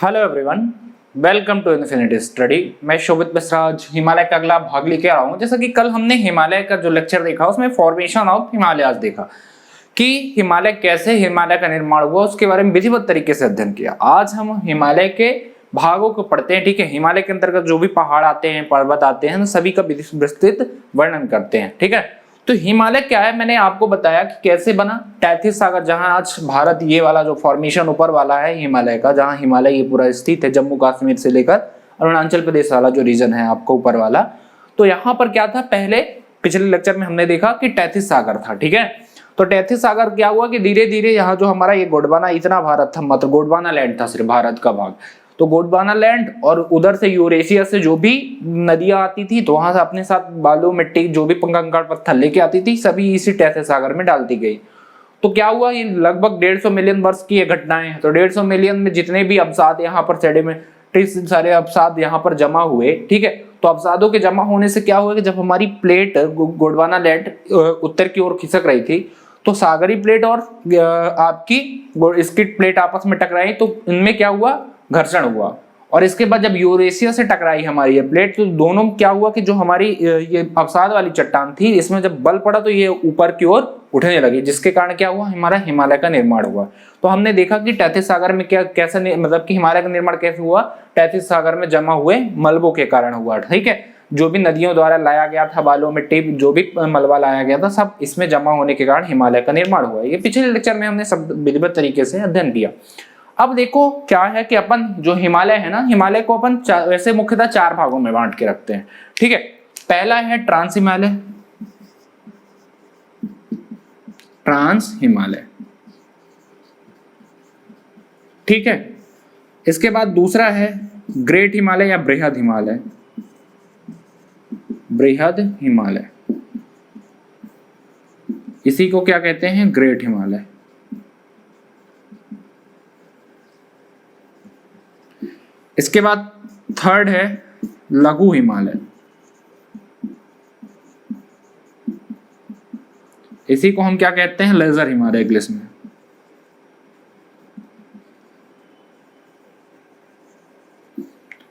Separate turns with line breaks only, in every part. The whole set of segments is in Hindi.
Hello everyone, welcome to infinity study. मैं शोभित बसराज हिमालय का अगला भाग लेके आ रहा हूँ। जैसा कि कल हमने हिमालय का जो लेक्चर देखा उसमें फॉर्मेशन ऑफ हिमालयाज देखा कि हिमालय कैसे हिमालय का निर्माण हुआ, उसके बारे में विधिवत तरीके से अध्ययन किया। आज हम हिमालय के भागों को पढ़ते हैं। ठीक है, हिमालय के अंतर्गत जो भी पहाड़ आते हैं, पर्वत आते हैं, सभी का विस्तृत वर्णन करते हैं। ठीक है, तो हिमालय क्या है, मैंने आपको बताया कि कैसे बना। तैतीस सागर, जहां आज भारत ये वाला जो फॉर्मेशन ऊपर वाला है हिमालय का, जहां हिमालय ये पूरा स्थित है, जम्मू कश्मीर से लेकर अरुणाचल प्रदेश वाला जो रीजन है आपको ऊपर वाला, तो यहाँ पर क्या था, पहले पिछले लेक्चर में हमने देखा कि तैतीस सागर था। ठीक है, तो तैतीस सागर क्या हुआ कि धीरे धीरे यहाँ जो हमारा ये गोंडवाना, इतना भारत था, मतलब गोंडवाना लैंड था सिर्फ भारत का भाग, तो गोंडवाना लैंड और उधर से यूरेशिया से जो भी नदियां आती थी, तो वहां से अपने साथ बालू मिट्टी जो भी कंकड़ पत्थर लेके आती थी, सभी इसी तैतीस सागर में डालती गई। तो क्या हुआ, ये लगभग 150 मिलियन वर्ष की ये घटनाएं हैं। तो 150 मिलियन में जितने भी अवसाद यहाँ पर सेडिमेंट सारे अवसाद यहाँ पर जमा हुए। ठीक है, तो अवसादों के जमा होने से क्या हुआ कि जब हमारी प्लेट गोंडवाना लैंड उत्तर की ओर खिसक रही थी, तो सागरी प्लेट और आपकी इसकी प्लेट आपस में टकराई, तो इनमें क्या हुआ, घर्षण हुआ। और इसके बाद जब यूरेशिया से टकराई हमारी ये प्लेट, तो दोनों क्या हुआ कि जो हमारी ये अवसाद वाली चट्टान थी, इसमें जब बल पड़ा तो ये ऊपर की ओर उठने लगी, जिसके कारण क्या हुआ, हमारा हिमालय का निर्माण हुआ। तो हमने देखा कि तैतीस सागर में क्या कैसे मतलब कि हिमालय का निर्माण कैसे हुआ, तैतीस सागर में जमा हुए मलबों के कारण हुआ। ठीक है, जो भी नदियों द्वारा लाया गया था, बालू मिट्टी जो भी मलबा लाया गया था, सब इसमें जमा होने के कारण हिमालय का निर्माण हुआ। ये पिछले लेक्चर में हमने सब विधिवत तरीके से अध्ययन किया। अब देखो क्या है कि अपन जो हिमालय है ना, हिमालय को अपन वैसे मुख्यतः 4 भागों में बांट के रखते हैं। ठीक है, पहला है ट्रांस हिमालय, ट्रांस हिमालय। ठीक है, इसके बाद दूसरा है ग्रेट हिमालय या बृहद हिमालय, बृहद हिमालय, इसी को क्या कहते हैं, ग्रेट हिमालय। इसके बाद थर्ड है लघु हिमालय, इसी को हम क्या कहते हैं, लेजर हिमालय इंग्लिश में।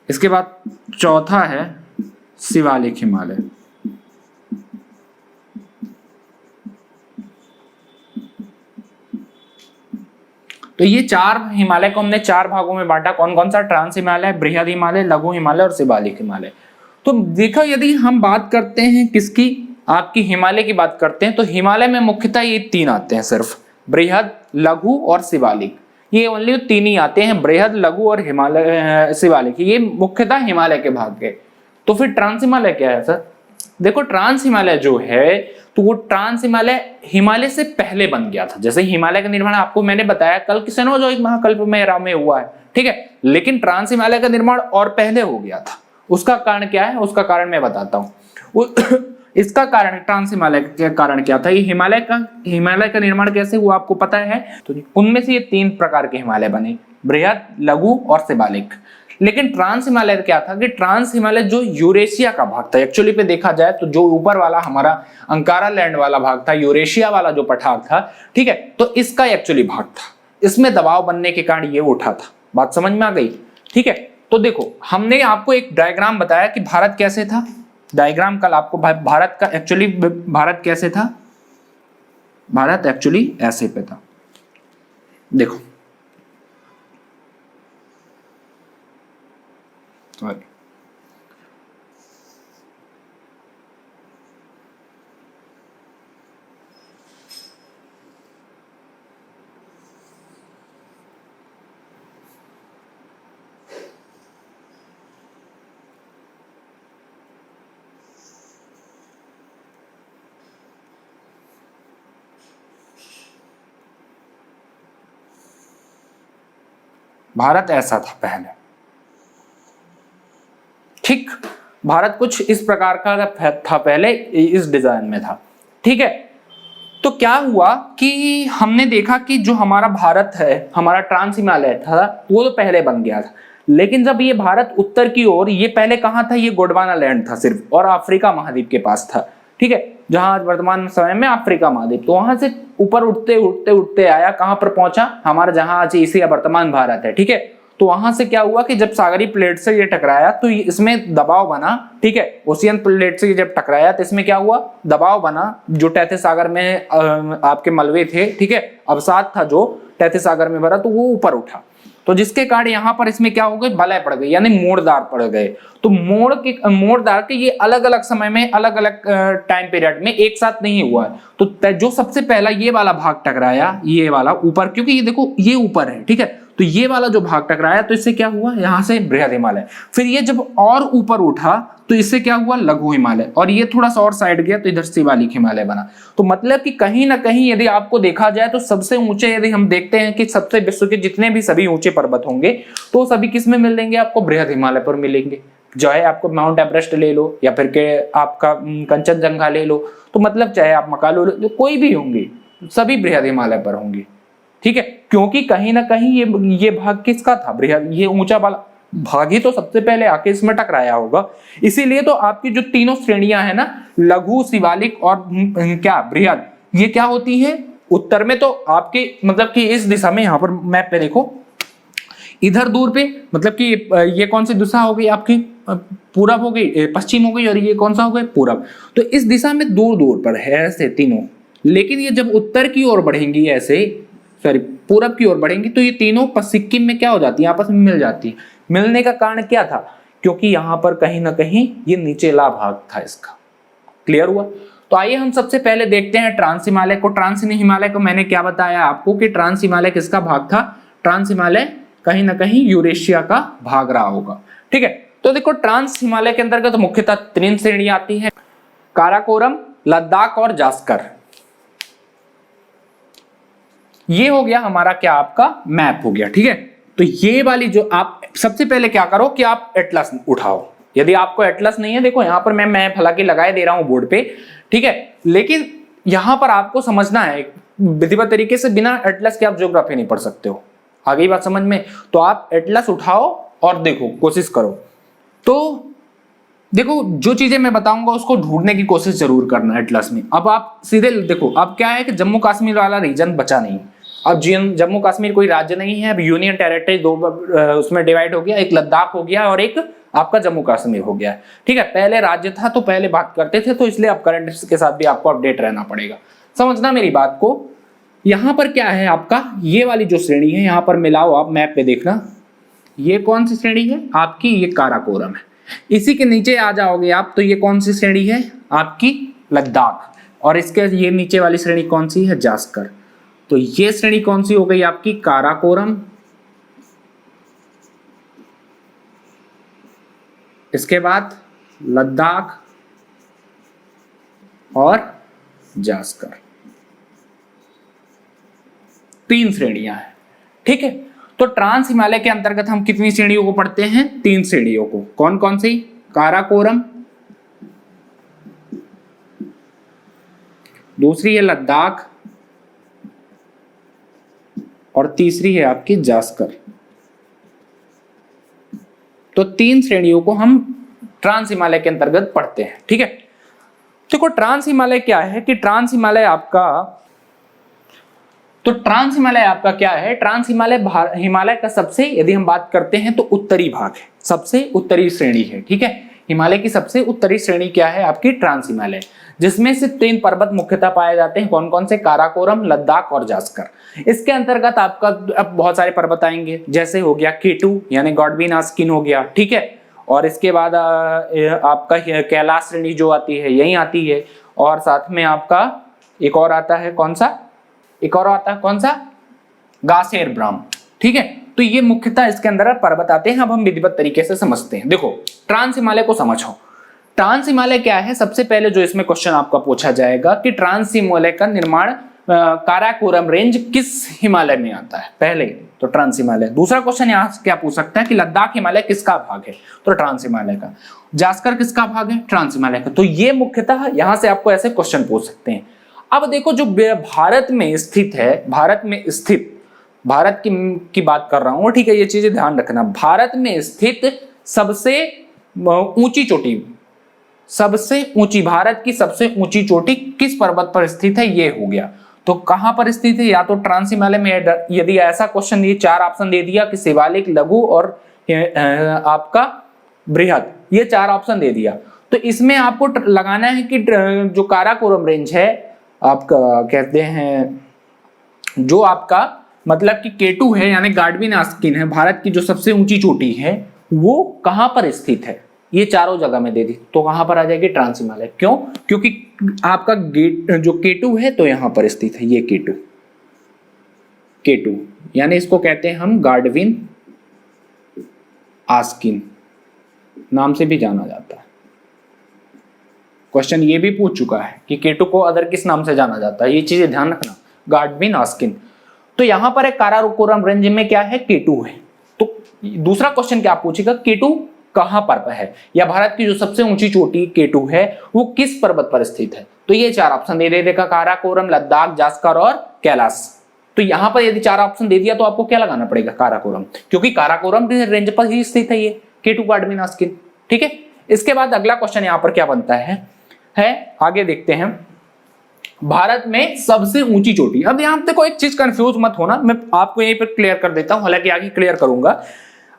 इसके बाद चौथा है शिवालिक हिमालय। तो ये 4 हिमालय को हमने 4 भागों में बांटा। कौन कौन सा, ट्रांस हिमालय, बृहद हिमालय, लघु हिमालय और शिवालिक हिमालय। तो देखो, यदि हम बात करते हैं किसकी, आपकी हिमालय की बात करते हैं, तो हिमालय में मुख्यतः ये 3 आते हैं सिर्फ, बृहद, लघु और शिवालिक। ये ओनली 3 ही आते हैं, बृहद, लघु और हिमालय शिवालिक, ये मुख्यतः हिमालय के भाग के। तो फिर ट्रांस हिमालय क्या है सर? देखो, ट्रांस हिमालय जो है, तो वो ट्रांस हिमालय हिमालय से पहले बन गया था। जैसे हिमालय का निर्माण आपको मैंने बताया कल कि सेनोजोइक महाकल्प में हुआ है। ठीक है, लेकिन ट्रांस हिमालय का निर्माण और पहले हो गया था। उसका कारण क्या है, उसका कारण मैं बताता हूँ। इसका कारण, ट्रांस हिमालय का कारण क्या था, ये हिमालय का निर्माण कैसे हुआ आपको पता है। तो उनमें से ये 3 प्रकार के हिमालय बने, बृहद, लघु और शिवालिक। लेकिन ट्रांस हिमालय क्या था कि ट्रांस हिमालय जो यूरेशिया का भाग था, एक्चुअली पे देखा जाए तो जो ऊपर वाला हमारा अंकारा लैंड वाला भाग था, यूरेशिया वाला जो पठार था, ठीक है, तो इसका एक्चुअली भाग था। इसमें दबाव बनने के कारण ये उठा था। बात समझ में आ गई? ठीक है, तो देखो, हमने आपको एक डायग्राम बताया कि भारत कैसे था। डायग्राम कल आपको भारत का एक्चुअली भारत कैसे था, भारत एक्चुअली ऐसे पे था। देखो, भारत ऐसा था पहले। ठीक, भारत कुछ इस प्रकार का था पहले, इस डिजाइन में था। ठीक है, तो क्या हुआ कि हमने देखा कि जो हमारा भारत है, हमारा ट्रांस हिमालय था, वो तो पहले बन गया था। लेकिन जब ये भारत उत्तर की ओर, ये पहले कहाँ था, ये गोंडवाना लैंड था सिर्फ, और अफ्रीका महाद्वीप के पास था। ठीक है, जहां वर्तमान समय में अफ्रीका महाद्वीप, तो वहां से ऊपर उठते उठते उठते आया, कहां पर पहुंचा, हमारा जहां आज एशिया वर्तमान भारत है। ठीक है, तो वहां से क्या हुआ कि जब सागरी प्लेट से ये टकराया तो इसमें दबाव बना, ठीक है, ओशियन प्लेट से जब टकराया तो इसमें क्या हुआ, दबाव बना, जो टैथे सागर में आपके मलबे थे, ठीक है, अवसाद था जो टैथे सागर में भरा, तो वो ऊपर उठा, तो जिसके कारण यहाँ पर इसमें क्या हो गए, बलय पड़ गई, यानी मोड़दार पड़ गए। तो मोड़दार के ये अलग अलग समय में अलग अलग टाइम पीरियड में एक साथ नहीं हुआ है। तो जो सबसे पहला ये वाला भाग टकराया, ये वाला ऊपर, क्योंकि ये देखो ये ऊपर है, ठीक है, तो ये वाला जो भाग टकराया तो इससे क्या हुआ, यहाँ से बृहद हिमालय। फिर ये जब और ऊपर उठा तो इससे क्या हुआ, लघु हिमालय, और ये थोड़ा सा और साइड गया तो इधर शिवालिक हिमालय बना। तो मतलब कि कहीं ना कहीं यदि आपको देखा जाए तो सबसे ऊंचे, यदि हम देखते हैं कि सबसे विश्व के जितने भी सभी ऊंचे पर्वत होंगे तो सभी किस में मिलेंगे, आपको बृहद हिमालय पर मिलेंगे। चाहे आपको माउंट एवरेस्ट ले लो या फिर के आपका कंचनजंगा ले लो, तो मतलब चाहे आप मकालू ले लो, कोई भी होंगे सभी बृहद हिमालय पर होंगे, ठीक है, क्योंकि कहीं ना कहीं ये भाग किसका था, बृहद, ये ऊंचा वाला भाग ही तो सबसे पहले आके इसमें टकराया होगा। इसीलिए तो आपकी जो तीनों श्रेणियां है ना, लघु, शिवालिक और क्या बृहद, ये क्या होती है, उत्तर में तो आपके मतलब कि इस दिशा में, यहां पर मैप पे देखो, इधर दूर पे मतलब कि ये कौन सी दिशा हो गई आपकी, पूरब हो गई, पश्चिम हो गई, और ये कौन सा हो गया, पूरब। तो इस दिशा में दूर दूर पर है ऐसे तीनों, लेकिन ये जब उत्तर की ओर बढ़ेंगी, ऐसे सॉरी पूरब की ओर बढ़ेंगी, तो ये तीनों सिक्किम में क्या हो जाती है, आपस में मिल जाती है। मिलने का कारण क्या था, क्योंकि यहां पर कहीं ना कहीं ये नीचेला भाग था इसका। क्लियर हुआ। तो आइए हम सबसे पहले देखते हैं ट्रांस हिमालय को। ट्रांस हिमालय को मैंने क्या बताया आपको कि ट्रांस हिमालय किसका भाग था, ट्रांस हिमालय कहीं ना कहीं यूरेशिया का भाग रहा होगा, ठीक है। तो देखो ट्रांस हिमालय के अंतर्गत मुख्यतः 3 श्रेणियां आती हैं, काराकोरम, लद्दाख और जास्कर। ये हो गया हमारा क्या, आपका मैप हो गया, ठीक है। तो ये वाली जो आप सबसे पहले क्या करो कि आप एटलस उठाओ। यदि आपको एटलस नहीं है, देखो यहां पर मैं मैप हालांकि लगाए दे रहा हूं बोर्ड पे, ठीक है, लेकिन यहां पर आपको समझना है विधिवत तरीके से, बिना एटलस के आप ज्योग्राफी नहीं पढ़ सकते हो। आ गई बात समझ में। तो आप एटलस उठाओ और देखो, कोशिश करो। तो देखो जो चीजें मैं बताऊंगा उसको ढूंढने की कोशिश जरूर करना एटलस में। अब आप सीधे देखो, अब क्या है कि जम्मू कश्मीर वाला रीजन बचा नहीं। अब जम्मू कश्मीर कोई राज्य नहीं है, अब यूनियन टेरिटरी दो उसमें डिवाइड हो गया, एक लद्दाख हो गया और एक आपका जम्मू कश्मीर हो गया, ठीक है। पहले राज्य था तो पहले बात करते थे, तो इसलिए अब करंट के साथ भी आपको अपडेट रहना पड़ेगा। समझना मेरी बात को। यहां पर क्या है आपका, ये वाली जो श्रेणी है, यहां पर मिलाओ आप मैप पे देखना, ये कौन सी श्रेणी है आपकी, ये काराकोरम है। इसी के नीचे आ जाओगे आप तो ये कौन सी श्रेणी है आपकी, लद्दाख, और इसके ये नीचे वाली श्रेणी कौन सी है, जास्कर। तो ये श्रेणी कौन सी हो गई आपकी, काराकोरम, इसके बाद लद्दाख और जास्कर। 3 श्रेणियां हैं, ठीक है। तो ट्रांस हिमालय के अंतर्गत हम कितनी श्रेणियों को पढ़ते हैं, 3 श्रेणियों को। कौन कौन सी, काराकोरम, दूसरी है लद्दाख और तीसरी है आपकी जास्कर। तो 3 श्रेणियों को हम ट्रांस हिमालय के अंतर्गत पढ़ते हैं, ठीक है। देखो ट्रांस हिमालय क्या है कि ट्रांस हिमालय आपका, तो ट्रांस हिमालय आपका क्या है, ट्रांस हिमालय हिमालय का सबसे, यदि हम बात करते हैं तो उत्तरी भाग है, सबसे उत्तरी श्रेणी है, ठीक है। हिमालय की सबसे उत्तरी श्रेणी क्या है आपकी, ट्रांस हिमालय, जिसमें से 3 पर्वत मुख्यतः पाए जाते हैं। कौन कौन से, काराकोरम, लद्दाख और जास्कर। इसके अंतर्गत आपका अब बहुत सारे पर्वत आएंगे, जैसे हो गया K2 यानी गॉडविन आस्किन हो गया, ठीक है। और इसके बाद आपका कैलाश श्रेणी जो आती है यही आती है, और साथ में आपका एक और आता है, कौन सा, एक और आता है कौन सा, गासेर ब्राह्म, ठीक है। तो ये मुख्यतः इसके अंदर पर्वत आते हैं। अब हम विधिवत तरीके से समझते हैं। देखो ट्रांस हिमालय को समझो। ट्रांस हिमालय क्या है, सबसे पहले जो इसमें क्वेश्चन आपका पूछा जाएगा कि ट्रांस हिमालय का निर्माण काराकोरम रेंज किस हिमालय में आता है, पहले तो ट्रांस हिमालय। दूसरा क्वेश्चन यहाँ से क्या पूछ सकता है कि लद्दाख हिमालय किसका भाग है, तो ट्रांस हिमालय का। जास्कर किसका भाग है, ट्रांस हिमालय का। तो ये मुख्यतः यहाँ से आपको ऐसे क्वेश्चन पूछ सकते हैं। अब देखो जो भारत में स्थित है, भारत में स्थित, भारत की बात कर रहा हूं, ठीक है, ये चीजें ध्यान रखना। भारत में स्थित सबसे ऊंची चोटी, सबसे ऊंची, भारत की सबसे ऊंची चोटी किस पर्वत पर स्थित है, ये हो गया। तो कहां पर स्थित है? या तो ट्रांस हिमालय में, यदि ऐसा क्वेश्चन ये 4 ऑप्शन दे दिया कि शिवालिक, लघु और आपका बृहद, ये 4 ऑप्शन दे दिया, तो इसमें आपको लगाना है कि जो काराकोरम रेंज है आपका, कहते हैं जो आपका मतलब कि K2 है यानी गार्डविन आस्किन है, भारत की जो सबसे ऊंची चोटी है, वो कहां पर स्थित है? ये चारों जगह में दे दी, तो कहां पर आ जाएगी? ट्रांस हिमालय। क्यों? क्योंकि आपका गेट जो K2 है तो यहां पर स्थित है, ये K2 यानी इसको कहते हैं हम गार्डविन आस्किन नाम से भी जाना जाता है। क्वेश्चन ये भी पूछ चुका है कि K2 को अदर किस नाम से जाना जाता है, ये चीजें ध्यान रखना, गार्डविन आस्किन। तो यहां पर एक काराकोरम रेंज में क्या है? K2 है। तो दूसरा क्वेश्चन क्या पूछेगा? K2 कहां पर है, या भारत की जो सबसे ऊंची चोटी K2 है वो किस पर्वत पर स्थित है? तो ये 4 ऑप्शन दे देगा, काराकोरम, लद्दाख, जास्कर और कैलाश। तो यहां पर यदि 4 ऑप्शन दे दिया तो आपको क्या लगाना पड़ेगा? काराकोरम, क्योंकि काराकोरम रेंज पर ही स्थित है ये K2 गार्डविन आस्किन। ठीक है, इसके बाद अगला क्वेश्चन यहां पर क्या बनता है आगे देखते हैं, भारत में सबसे ऊंची चोटी। अब यहां देखो एक चीज कंफ्यूज मत होना, मैं आपको यहीं पर क्लियर कर देता हूं, हालांकि आगे क्लियर करूंगा।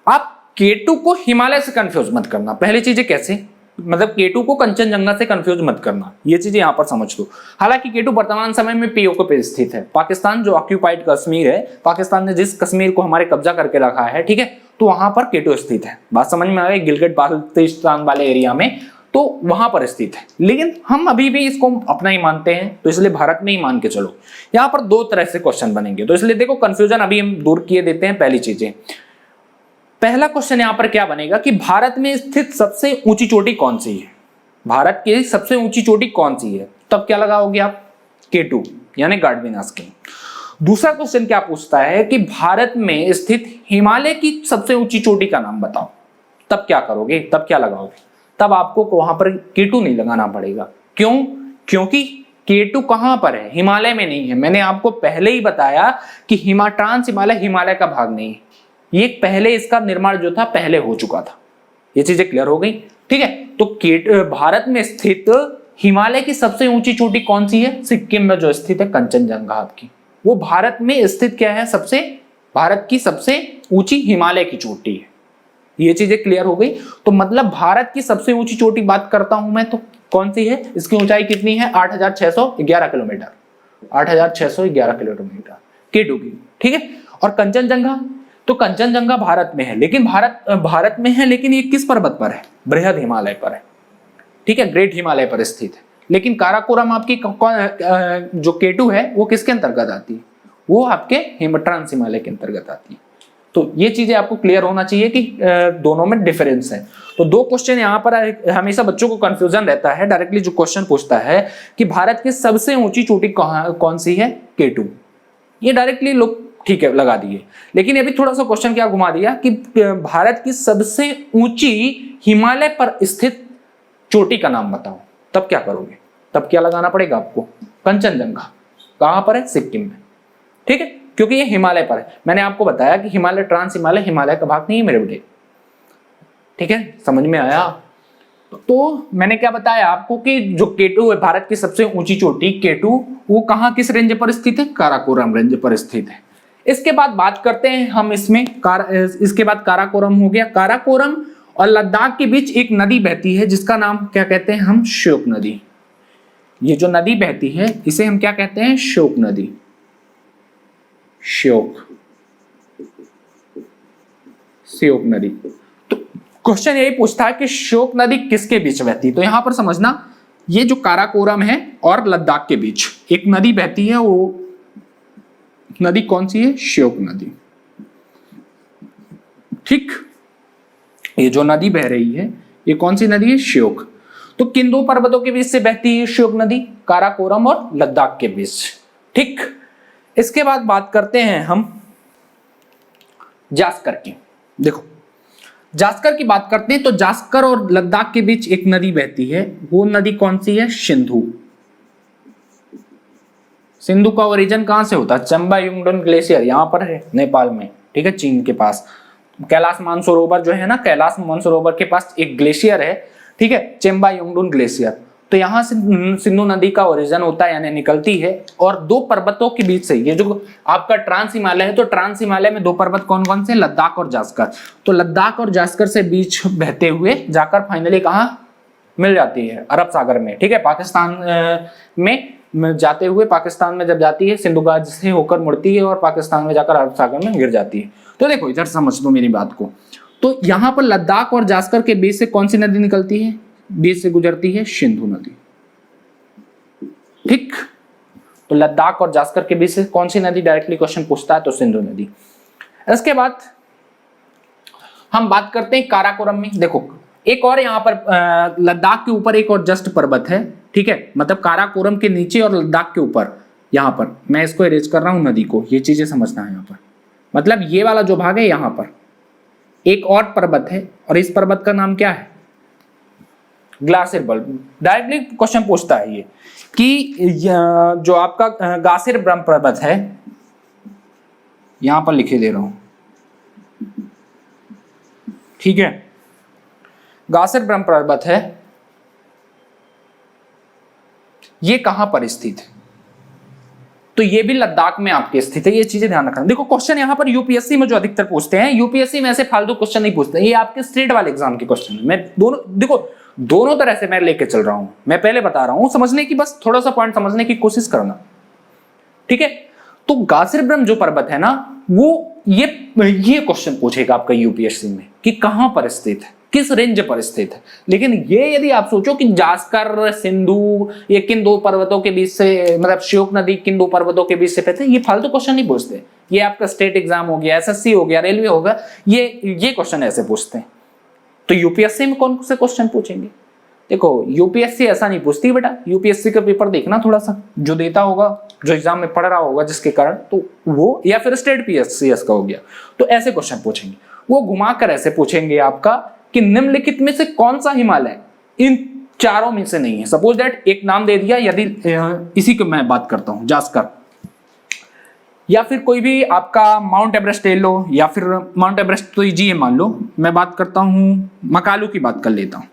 आप K2 को हिमालय से कंफ्यूज मत करना। पहली चीजें कैसे, मतलब K2 को कंचनजंगा से कंफ्यूज मत करना, ये चीजें यहां पर समझ लो। हालांकि K2 वर्तमान समय में POK पे स्थित है, पाकिस्तान जो ऑक्यूपाइड कश्मीर है, पाकिस्तान ने जिस कश्मीर को हमारे कब्जा करके रखा है, ठीक है, तो वहां पर K2 स्थित है। बात समझ में आ गई? गिलगित बाल्टिस्तान वाले एरिया में, तो वहां पर स्थित है। लेकिन हम अभी भी इसको अपना ही मानते हैं, तो इसलिए भारत में ही मान के चलो। यहाँ पर 2 तरह से क्वेश्चन बनेंगे, तो इसलिए देखो कंफ्यूजन अभी हम दूर किए देते हैं। पहली चीजें, पहला क्वेश्चन यहां पर क्या बनेगा कि भारत में स्थित सबसे ऊंची चोटी कौन सी है? भारत की सबसे ऊंची चोटी कौन सी है? तब क्या लगाओगे आप? K2 यानी गार्डविन आस्किन। दूसरा क्वेश्चन क्या पूछता है कि भारत में स्थित हिमालय की सबसे ऊंची चोटी का नाम बताओ। तब क्या करोगे? तब क्या लगाओगे? तब आपको वहां पर K2 नहीं लगाना पड़ेगा। क्यों? क्योंकि K2 कहां पर है? हिमालय में नहीं है। मैंने आपको पहले ही बताया कि ट्रांस हिमालय हिमालय का भाग नहीं है, ये पहले इसका निर्माण जो था पहले हो चुका था। ये चीजें क्लियर हो गई? ठीक है, तो भारत में स्थित हिमालय की सबसे ऊंची चोटी कौन सी है? सिक्किम में जो स्थित है कंचनजंगा की, वो भारत में स्थित क्या है? भारत की सबसे ऊंची हिमालय की चोटी है। ये चीजें क्लियर हो गई? तो मतलब भारत की सबसे ऊंची चोटी बात करता हूं मैं, तो कौन सी है? इसकी ऊंचाई कितनी है? 8,611 किलोमीटर, 8,611 किलोमीटर K2 की। ठीक है, और कंचनजंगा, तो कंचनजंगा भारत में है, लेकिन भारत में है, लेकिन ये किस पर्वत पर है? बृहद हिमालय पर है। ठीक है, ग्रेट हिमालय पर स्थित है। लेकिन काराकोरम आपकी जो K2 है वो किसके अंतर्गत आती है? वो आपके ट्रांस हिमालय के अंतर्गत आती है। तो ये चीजें आपको क्लियर होना चाहिए कि दोनों में डिफरेंस है। तो 2 क्वेश्चन यहाँ पर हमेशा बच्चों को कंफ्यूजन रहता है। डायरेक्टली जो क्वेश्चन पूछता है कि भारत की सबसे ऊंची चोटी कौन सी है? K2। ये डायरेक्टली लोग ठीक है लगा दिए, लेकिन अभी थोड़ा सा क्वेश्चन क्या घुमा दिया कि भारत की सबसे ऊंची हिमालय पर स्थित चोटी का नाम बताओ। तब क्या करोगे? तब क्या लगाना पड़ेगा आपको? कंचनजंगा। कहां पर है? सिक्किम में। ठीक है, क्योंकि ये हिमालय पर है। मैंने आपको बताया कि हिमालय, ट्रांस हिमालय हिमालय का भाग नहीं है मेरे बेटे। ठीक है, समझ में आया? तो मैंने क्या बताया आपको कि जो K2 है, भारत की सबसे ऊंची चोटी K2, वो कहां किस रेंज पर स्थित है? काराकोरम रेंज पर स्थित है। इसके बाद बात करते हैं हम इसमें इसके बाद काराकोरम हो गया। काराकोरम और लद्दाख के बीच एक नदी बहती है जिसका नाम क्या कहते हैं हम? श्योक नदी। ये जो नदी बहती है इसे हम क्या कहते हैं? श्योक नदी। श्योक नदी। तो क्वेश्चन यही पूछता है कि श्योक नदी किसके बीच बहती है? तो यहां पर समझना, ये जो काराकोरम है और लद्दाख के बीच एक नदी बहती है, वो नदी कौन सी है? श्योक नदी। ठीक, ये जो नदी बह रही है ये कौन सी नदी है? श्योक। तो किन 2 पर्वतों के बीच से बहती है श्योक नदी? काराकोरम और लद्दाख के बीच। ठीक, इसके बाद बात करते हैं हम जास्कर की। देखो, जास्कर की बात करते हैं तो जास्कर और लद्दाख के बीच एक नदी बहती है, वो नदी कौन सी है? सिंधु। सिंधु का ओरिजिन कहां से होता है? चंबा युंगडोन ग्लेशियर, यहां पर है नेपाल में। ठीक है, चीन के पास कैलाश मानसरोवर जो है ना, कैलाश मानसरोवर के पास एक ग्लेशियर है, ठीक है, चेम्बा युंगडोन ग्लेशियर। तो यहाँ से सिंधु नदी का ओरिजिन होता है यानी निकलती है, और दो पर्वतों के बीच से, ये जो आपका ट्रांस हिमालय है, तो ट्रांस हिमालय में दो पर्वत कौन कौन से, लद्दाख और जास्कर। तो लद्दाख और जास्कर से बीच बहते हुए जाकर फाइनली कहाँ मिल जाती है, अरब सागर में, ठीक है, पाकिस्तान में जाते हुए, पाकिस्तान में जब जाती है सिंधु गाज से होकर मुड़ती है और पाकिस्तान में जाकर अरब सागर में गिर जाती है। तो देखो इधर समझ लो मेरी बात को, तो यहाँ पर लद्दाख और जास्कर के बीच से कौन सी नदी निकलती है, बीच से गुजरती है सिंधु नदी, ठीक। तो लद्दाख और जास्कर के बीच से कौन सी नदी डायरेक्टली क्वेश्चन पूछता है, तो सिंधु नदी। इसके बाद हम बात करते हैं काराकोरम में। देखो एक और यहाँ पर लद्दाख के ऊपर एक और जस्ट पर्वत है, ठीक है, मतलब काराकोरम के नीचे और लद्दाख के ऊपर, यहाँ पर मैं इसको इरेज कर रहा हूं नदी को, ये चीजें समझना है यहाँ पर, मतलब ये वाला जो भाग है यहाँ पर एक और पर्वत है, और इस पर्वत का नाम क्या है, ग्लासियर बल्ब। डायरेक्टली क्वेश्चन पूछता है ये कि जो आपका ग्लासियर ब्रह्म पर्वत है, यहां पर लिखे दे रहा हूं, ठीक है, ग्लासियर ब्रह्म पर्वत है, ये कहां पर स्थित है, तो ये भी लद्दाख में आपके स्थित है, ये चीजें ध्यान रखना। देखो क्वेश्चन यहाँ पर यूपीएससी में जो अधिकतर पूछते हैं, यूपीएससी में ऐसे फालतू क्वेश्चन नहीं पूछते, ये आपके स्टेट वाले एग्जाम के क्वेश्चन है। मैं दोनों, देखो दोनों तरह से मैं लेके चल रहा हूं, मैं पहले बता रहा हूं, समझने की, बस थोड़ा सा पॉइंट समझने की कोशिश करना, ठीक है। तो ग्लासियर ब्रह्म जो पर्वत है ना, वो ये क्वेश्चन पूछेगा आपका यूपीएससी में कि कहां पर स्थित है, किस रेंज पर स्थित है। लेकिन ये यदि आप सोचो कि जास्कर सिंधु ये किन दो पर्वतों के बीच से, मतलब श्योक नदी किन दो पर्वतों के बीच से बहते हैं, ये फालतू क्वेश्चन नहीं पूछते। ये आपका स्टेट एग्जाम हो गया, एसएससी हो गया, रेलवे होगा, ये क्वेश्चन ऐसे पूछते हैं। तो यूपीएससी में कौन से क्वेश्चन पूछेंगे, देखो यूपीएससी ऐसा नहीं पूछती बेटा, यूपीएससी का पेपर देखना थोड़ा सा, जो देता होगा, जो एग्जाम में पढ़ रहा होगा जिसके कारण, तो वो, या फिर स्टेट पीएससीएस का हो गया, तो ऐसे क्वेश्चन पूछेंगे। वो घुमाकर ऐसे पूछेंगे आपका कि निम्नलिखित में से कौन सा हिमालय इन चारों में से नहीं है। सपोज दैट एक नाम दे दिया, यदि इसी को मैं बात करता हूं जास्कर, या फिर कोई भी आपका माउंट एवरेस्ट ले लो, या फिर माउंट एवरेस्ट तो जी मान लो, मैं बात करता हूं मकालू की बात कर लेता हूं,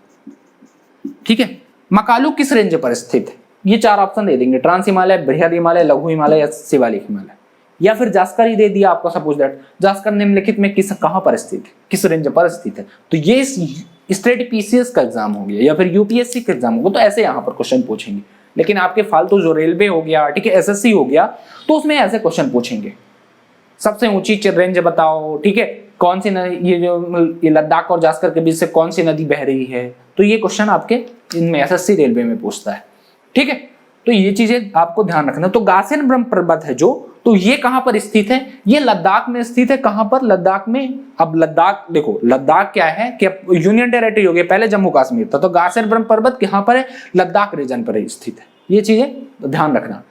ठीक है। मकालू किस रेंज पर स्थित है, ये चार ऑप्शन दे देंगे, ट्रांस हिमालय, बृहद हिमालय, लघु हिमालय या शिवालिक हिमालय, या फिर जास्कर ही दे दिया आपको। सपोज दैट जास्कर निम्नलिखित में किस कहां पर स्थित है, किस रेंज पर स्थित है, तो ये स्टेट पीसीएस का एग्जाम हो गया या फिर यूपीएससी का एग्जाम होगा, तो ऐसे यहाँ पर क्वेश्चन पूछेंगे। लेकिन आपके फालतू जो रेलवे हो गया, ठीक है, एसएससी हो गया, तो उसमें ऐसे क्वेश्चन पूछेंगे, सबसे ऊंची रेंज बताओ, ठीक है, कौन सी नदी, ये जो लद्दाख और जास्कर के बीच से कौन सी नदी बह रही है, तो ये क्वेश्चन आपके इनमें एसएससी रेलवे में पूछता है, ठीक है। तो ये चीजें आपको ध्यान रखना। तो ग्लासियर ब्रह्म पर्वत है जो, तो ये कहां पर स्थित है, ये लद्दाख में स्थित है। कहां पर, लद्दाख में। अब लद्दाख देखो, लद्दाख क्या है कि यूनियन टेरिटरी हो गया, पहले जम्मू कश्मीर था, तो ग्लासियर ब्रह्म पर्वत कहां पर है, लद्दाख रीजन पर स्थित है। ये चीजें ध्यान रखना।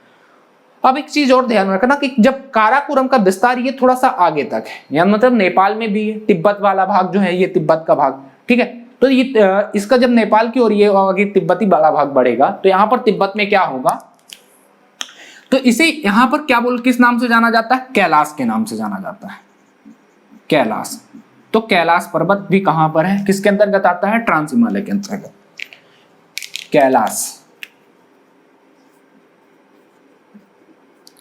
अब एक चीज और ध्यान रखना कि जब काराकोरम का विस्तार ये थोड़ा सा आगे तक है, यानी मतलब नेपाल में भी है, तिब्बत वाला भाग जो है ये तिब्बत का भाग, ठीक है। तो ये इसका जब नेपाल की ओर ये आगे तिब्बती वाला भाग बढ़ेगा, तो यहाँ पर तिब्बत में क्या होगा, तो इसे यहाँ पर क्या किस नाम से जाना जाता है, कैलाश के नाम से जाना जाता है, कैलाश। तो कैलाश पर्वत भी कहां पर है, किसके अंतर्गत आता है, ट्रांस हिमालय के अंतर्गत। कैलाश,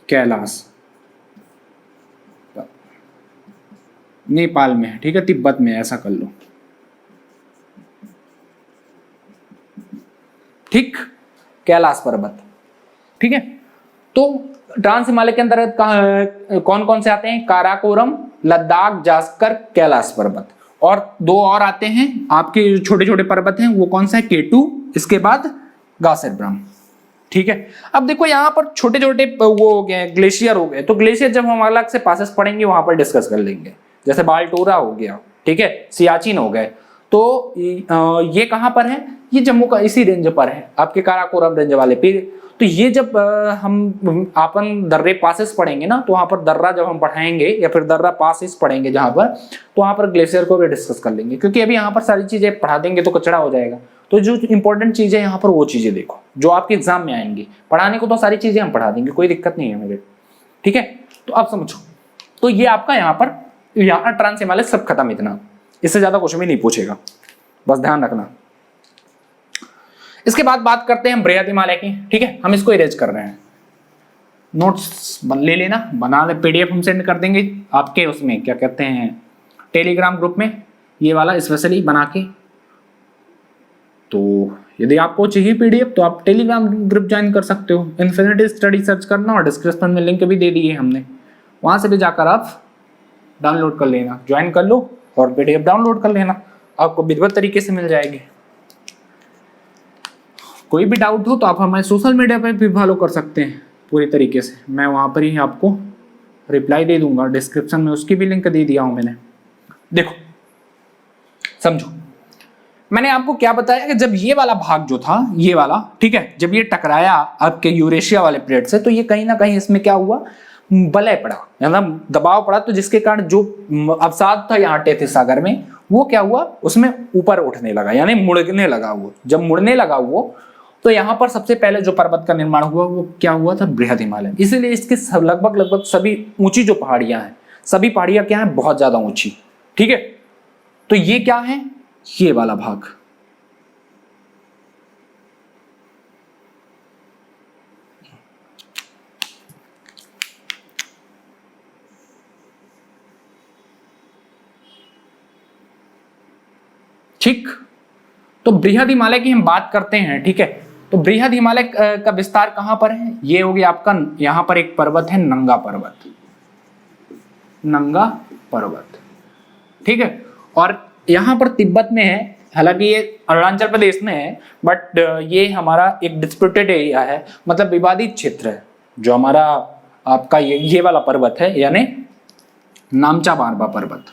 कैलाश नेपाल में है, ठीक है, तिब्बत में, ऐसा कर लो, ठीक, कैलाश पर्वत, ठीक है। तो ट्रांस हिमालय के अंतर्गत कौन कौन से आते हैं, काराकोरम, लद्दाख, जास्कर, कैलाश पर्वत, और दो और आते हैं आपके छोटे छोटे पर्वत हैं, वो कौन सा है, केटू, इसके बाद ग्लासियर ब्रह्म, ठीक है। अब देखो यहाँ पर छोटे छोटे वो हो गए, ग्लेशियर हो गए, तो ग्लेशियर जब हम अलग से पासेस पढ़ेंगे वहां पर डिस्कस कर लेंगे, जैसे बाल्टोरा हो गया, ठीक है, सियाचिन हो गए। तो ये कहां पर है, ये जम्मू का इसी रेंज पर है, आपके काराकोरम रेंज वाले पे। तो ये जब हम अपन दर्रे पासेस पढ़ेंगे ना, तो वहां पर दर्रा जब हम पढ़ाएंगे या फिर दर्रा पासेस पढ़ेंगे जहां पर, तो वहां पर ग्लेशियर को भी डिस्कस कर लेंगे, क्योंकि अभी यहाँ पर सारी चीजें पढ़ा देंगे तो कचड़ा हो जाएगा। तो जो इंपॉर्टेंट चीजें यहाँ पर वो चीजें देखो जो आपके एग्जाम में आएंगी। पढ़ाने को तो सारी चीजें हम पढ़ा देंगे, कोई दिक्कत नहीं है मेरे, ठीक है। तो आप समझो, तो ये आपका यहाँ पर ट्रांस हिमालय सब खत्म, इतना, इससे ज्यादा कुछ भी नहीं पूछेगा, बस ध्यान रखना। इसके बाद बात करते हैं बृहद हिमालय की, ठीक है। हम इसको इरेज कर रहे हैं, नोट्स ले लेना, बना ले, पीडीएफ हम सेंड कर देंगे आपके उसमें क्या कहते हैं टेलीग्राम ग्रुप में, ये वाला स्पेशली बना के। तो यदि आपको चाहिए पीडीएफ तो आप टेलीग्राम ग्रुप ज्वाइन कर सकते हो, इन्फिनिटी स्टडी सर्च करना और डिस्क्रिप्शन में लिंक भी दे दिए हमने, वहां से भी जाकर आप डाउनलोड कर लेना, ज्वाइन कर लो और पीडीएफ डाउनलोड कर लेना, आपको विधिवत तरीके से मिल जाएगी। कोई भी डाउट हो तो आप हमारे सोशल मीडिया पर भी फॉलो कर सकते हैं पूरी तरीके से, मैं वहाँ पर ही आपको रिप्लाई दे दूंगा, डिस्क्रिप्शन में उसकी भी लिंक दे दिया हूँ मैंने। देखो समझो, मैंने आपको क्या बताया कि जब ये वाला भाग जो था, ये वाला, ठीक है, जब ये टकराया आपके यूरेशिया वाले प्लेट से, तो ये कहीं ना कहीं इसमें क्या हुआ, बलय पड़ा, मतलब दबाव पड़ा, तो जिसके कारण जो अवसाद था यहाँ टेथिस सागर में, वो क्या हुआ, उसमें ऊपर उठने लगा, यानी मुड़ने लगा वो। जब मुड़ने लगा वो, तो यहाँ पर सबसे पहले जो पर्वत का निर्माण हुआ वो क्या हुआ था, बृहद हिमालय। इसीलिए इसके लगभग सभी ऊंची जो पहाड़ियां हैं, सभी पहाड़ियां क्या हैं, बहुत ज्यादा ऊंची, ठीक है। तो ये क्या है, ये वाला भाग, ठीक। तो बृहद हिमालय की हम बात करते हैं, ठीक है। तो बृहद हिमालय का विस्तार कहां पर है, ये हो गया आपका, यहां पर एक पर्वत है नंगा पर्वत, नंगा पर्वत, ठीक है। और यहां पर तिब्बत में है, हालांकि ये अरुणाचल प्रदेश में है, बट ये हमारा एक डिस्प्यूटेड एरिया है, मतलब विवादित क्षेत्र है, जो हमारा आपका ये वाला पर्वत है, यानी नामचा बारबा पर्वत,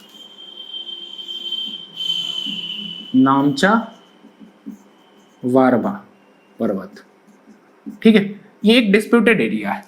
नामचा वारबा पर्वत, ठीक है। ये एक डिस्प्यूटेड एरिया है।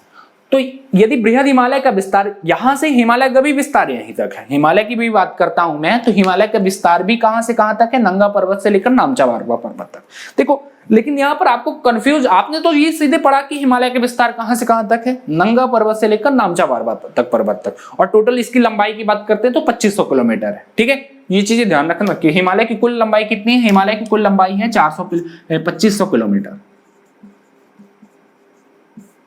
तो यदि बृहद हिमालय का विस्तार, यहां से हिमालय का भी विस्तार यहीं तक है, हिमालय की भी बात करता हूं मैं, तो हिमालय का विस्तार भी कहां से कहां तक है, नंगा पर्वत से लेकर नामचा वारबा पर्वत तक। देखो, लेकिन यहां पर आपको कंफ्यूज, आपने तो ये सीधे पढ़ा कि हिमालय का विस्तार कहां से कहां तक है, नंगा पर्वत से लेकर नामचा वारबा तक पर्वत तक, और टोटल इसकी लंबाई की बात करते हैं तो 2500 किलोमीटर है, ठीक है। ये चीजें ध्यान रखना कि हिमालय की कुल लंबाई कितनी है, हिमालय की कुल लंबाई है 2500 किलोमीटर।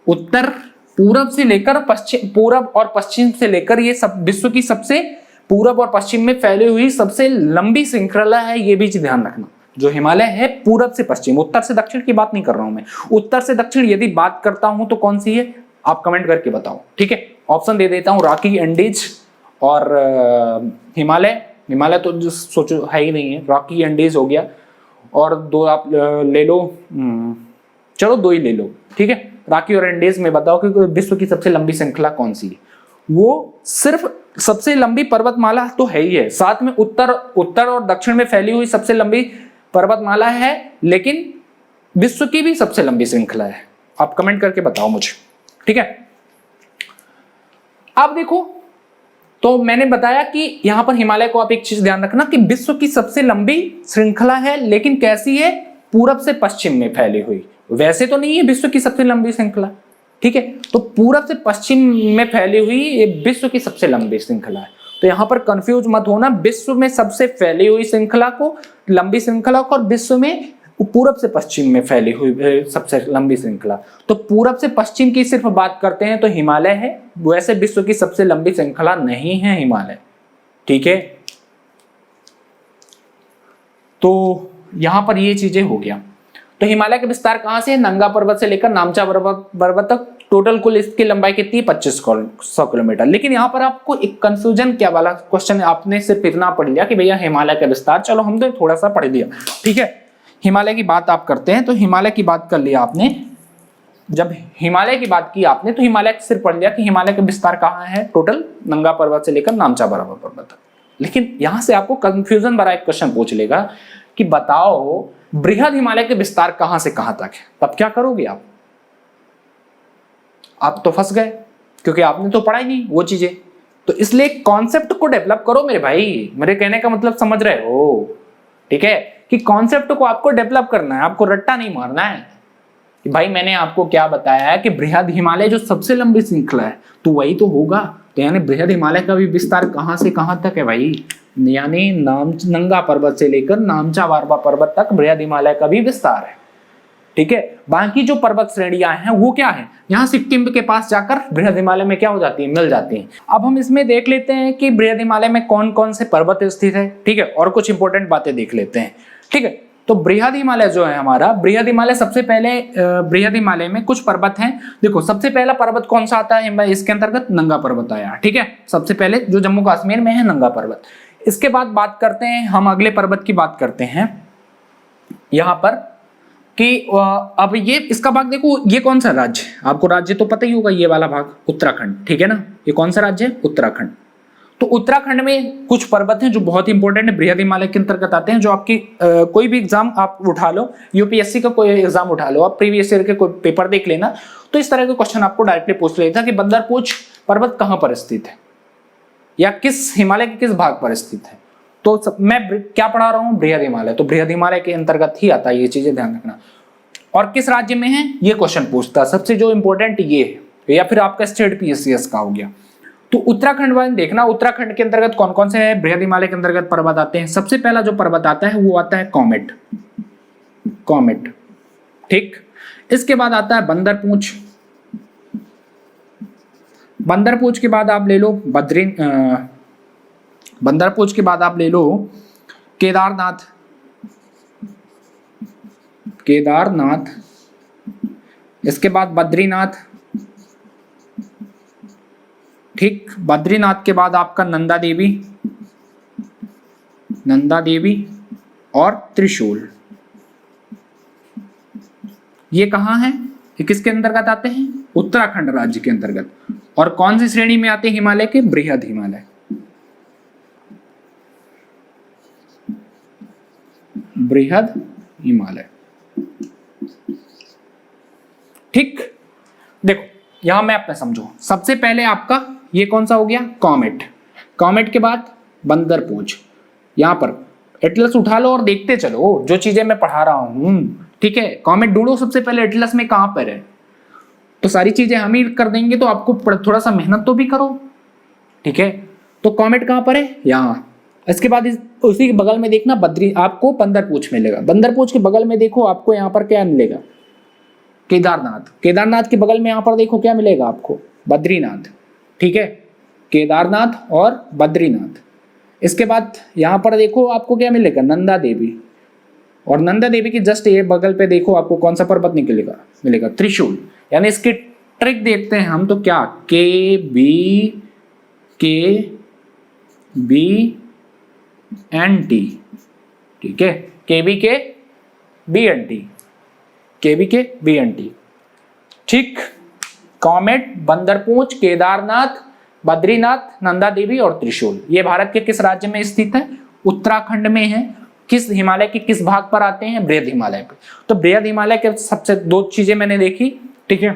उत्तर पूरब से लेकर पश्चिम, पूरब और पश्चिम से लेकर ये सब विश्व की सबसे पूरब और पश्चिम में फैली हुई सबसे लंबी श्रृंखला है, ये भी ध्यान रखना। जो हिमालय है पूरब से पश्चिम, उत्तर से दक्षिण की बात नहीं कर रहा हूं मैं, उत्तर से दक्षिण यदि बात करता हूं तो कौन सी है, आप कमेंट करके बताओ, ठीक है। ऑप्शन दे देता हूं, रॉकी एंडीज और हिमालय। हिमालय तो सोचो है ही नहीं है, रॉकी एंडीज हो गया, और दो आप ले लो, चलो दो ही ले लो, ठीक है। रॉकी और एंडीज में बताओ कि विश्व की सबसे लंबी श्रृंखला कौन सी है। वो सिर्फ सबसे लंबी पर्वतमाला तो है ही है, साथ में उत्तर और दक्षिण में फैली हुई सबसे लंबी पर्वतमाला है, लेकिन विश्व की भी सबसे लंबी श्रृंखला है। आप कमेंट करके बताओ मुझे, ठीक है। अब देखो, तो मैंने बताया कि यहां पर हिमालय को आप एक चीज ध्यान रखना कि विश्व की सबसे लंबी श्रृंखला है, लेकिन कैसी है, पूरब से पश्चिम में फैली हुई, वैसे तो नहीं है विश्व की सबसे लंबी श्रृंखला, ठीक है। तो पूरब से पश्चिम में फैली हुई ये विश्व की सबसे लंबी श्रृंखला है। तो यहां पर कंफ्यूज मत होना, विश्व में सबसे फैली हुई श्रृंखला को, लंबी श्रृंखला को, और विश्व में पूरब से पश्चिम में फैली हुई सबसे लंबी श्रृंखला। तो पूरब से पश्चिम की सिर्फ बात करते हैं तो हिमालय है, वैसे विश्व की सबसे लंबी श्रृंखला नहीं है हिमालय, ठीक है। तो यहां पर ये चीजें हो गया। तो हिमालय का विस्तार कहां से है, नंगा पर्वत से लेकर नामचा पर्वत तक, टोटल कुल इसकी लंबाई कितनी है, 2500 किलोमीटर। लेकिन यहाँ पर आपको एक कंफ्यूजन क्या वाला क्वेश्चन है, आपने सिर्फ इतना पढ़ लिया कि भैया हिमालय का विस्तार, चलो हम तो थोड़ा सा पढ़ लिया, ठीक है। हिमालय की बात आप करते हैं तो हिमालय की बात कर लिया आपने, जब हिमालय की बात की आपने तो हिमालय सिर्फ पढ़ लिया कि हिमालय का विस्तार कहाँ है, टोटल नंगा पर्वत से लेकर नामचा पर्वत तक। लेकिन यहां से आपको कंफ्यूजन भरा एक क्वेश्चन पूछ लेगा कि बताओ बृहद हिमालय के विस्तार कहां से कहां तक है, तब क्या करोगे आप तो फंस गए, क्योंकि आपने तो पढ़ा ही नहीं वो चीजें। तो इसलिए कॉन्सेप्ट को डेवलप करो मेरे भाई, मेरे कहने का मतलब समझ रहे हो, ठीक है, कि कॉन्सेप्ट को आपको डेवलप करना है, आपको रट्टा नहीं मारना है कि भाई मैंने आपको क्या बताया है कि बृहद हिमालय जो सबसे लंबी श्रृंखला है तो वही तो होगा। तो यानी बृहद हिमालय का भी विस्तार कहां से कहां तक है भाई, यानी नंगा पर्वत से लेकर नामचा वारबा पर्वत तक बृहद हिमालय का भी विस्तार है, ठीक है। बाकी जो पर्वत श्रेणियां हैं वो क्या है, यहाँ सिक्किम के पास जाकर बृहद हिमालय में क्या हो जाती है, मिल जाती हैं। अब हम इसमें देख लेते हैं कि बृहद हिमालय में कौन कौन से पर्वत स्थित है, ठीक है, और कुछ इंपॉर्टेंट बातें देख लेते हैं, ठीक है। तो बृहद हिमालय जो है हमारा, बृहद हिमालय सबसे पहले बृहद हिमालय में कुछ पर्वत हैं। देखो सबसे पहला पर्वत कौन सा आता है इसके अंतर्गत, नंगा पर्वत आया, ठीक है, सबसे पहले जो जम्मू कश्मीर में है नंगा पर्वत। इसके बाद बात करते हैं हम अगले पर्वत की बात करते हैं यहां पर कि अब ये इसका भाग देखो, ये कौन सा राज्य, आपको राज्य तो पता ही होगा, ये वाला भाग उत्तराखंड, ठीक है ना, ये कौन सा राज्य है, उत्तराखंड। तो उत्तराखंड में कुछ पर्वत हैं जो बहुत इंपॉर्टेंट है, बृहद हिमालय के अंतर्गत आते हैं, जो आपकी कोई भी एग्जाम आप उठा लो, यूपीएससी का कोई एग्जाम उठा लो, आप प्रीवियस ईयर के कोई पेपर देख लेना, तो इस तरह के क्वेश्चन आपको डायरेक्टली पूछ लेता कि बंदरपूछ पर्वत कहां पर स्थित है या किस हिमालय के किस भाग पर स्थित है। तो मैं क्या पढ़ा रहा हूं, बृहद हिमालय, तो बृहद हिमालय के अंतर्गत ही आता है, ये चीजें ध्यान रखना। और किस राज्य में है ये क्वेश्चन पूछता है, सबसे जो इंपॉर्टेंट ये है, या फिर आपका स्टेट पीएससीएस का हो गया। तो उत्तराखंड में देखना, उत्तराखंड के अंतर्गत कौन कौन से बृहद हिमालय के अंतर्गत पर्वत आते हैं। सबसे पहला जो पर्वत आता है वो आता है कॉमेट, कॉमेट, ठीक। इसके बाद आता है बंदरपूछ, बंदरपूछ के बाद आप ले लो बंदरपूछ के बाद आप ले लो केदारनाथ, केदारनाथ। इसके बाद बद्रीनाथ, ठीक, बद्रीनाथ के बाद आपका नंदा देवी, नंदा देवी और त्रिशूल। ये कहां है, ये किसके अंतर्गत आते हैं, उत्तराखंड राज्य के अंतर्गत। और कौन सी श्रेणी में आते हैं हिमालय के, बृहद हिमालय, बृहद हिमालय, ठीक। देखो यहां मैप में समझो, सबसे पहले आपका ये कौन सा हो गया, कॉमेट, कॉमेट के बाद बंदरपूछ। यहां पर एटलस उठा लो और देखते चलो जो चीजें मैं पढ़ा रहा हूं, ठीक है। कॉमेट ढूंढो सबसे पहले एटलस में कहां पर है, तो सारी चीजें हम ही कर देंगे, तो आपको थोड़ा सा मेहनत तो भी करो, ठीक है। तो कॉमेट कहां पर है, यहां। इसके बाद उसी के बगल में देखना आपको बंदरपूछ मिलेगा, बंदरपूछ के बगल में देखो आपको यहाँ पर क्या मिलेगा, केदारनाथ, केदारनाथ के बगल में यहाँ पर देखो क्या मिलेगा आपको, बद्रीनाथ, ठीक है, केदारनाथ और बद्रीनाथ। इसके बाद यहाँ पर देखो आपको क्या मिलेगा, नंदा देवी, और नंदा देवी की जस्ट ये बगल पे देखो आपको कौन सा पर्वत निकलेगा, मिलेगा त्रिशूल। यानी इसकी ट्रिक देखते हैं हम, तो क्या KBKBNT, ठीक है, KBKBNT, ठीक। कॉमेट, बंदरपूछ, केदारनाथ, बद्रीनाथ, नंदा देवी और त्रिशूल, ये भारत के किस राज्य में स्थित है, उत्तराखंड में है। किस हिमालय के किस भाग पर आते हैं, बृहद हिमालय पे। तो बृहद हिमालय के सबसे दो चीजें मैंने देखी, ठीक है,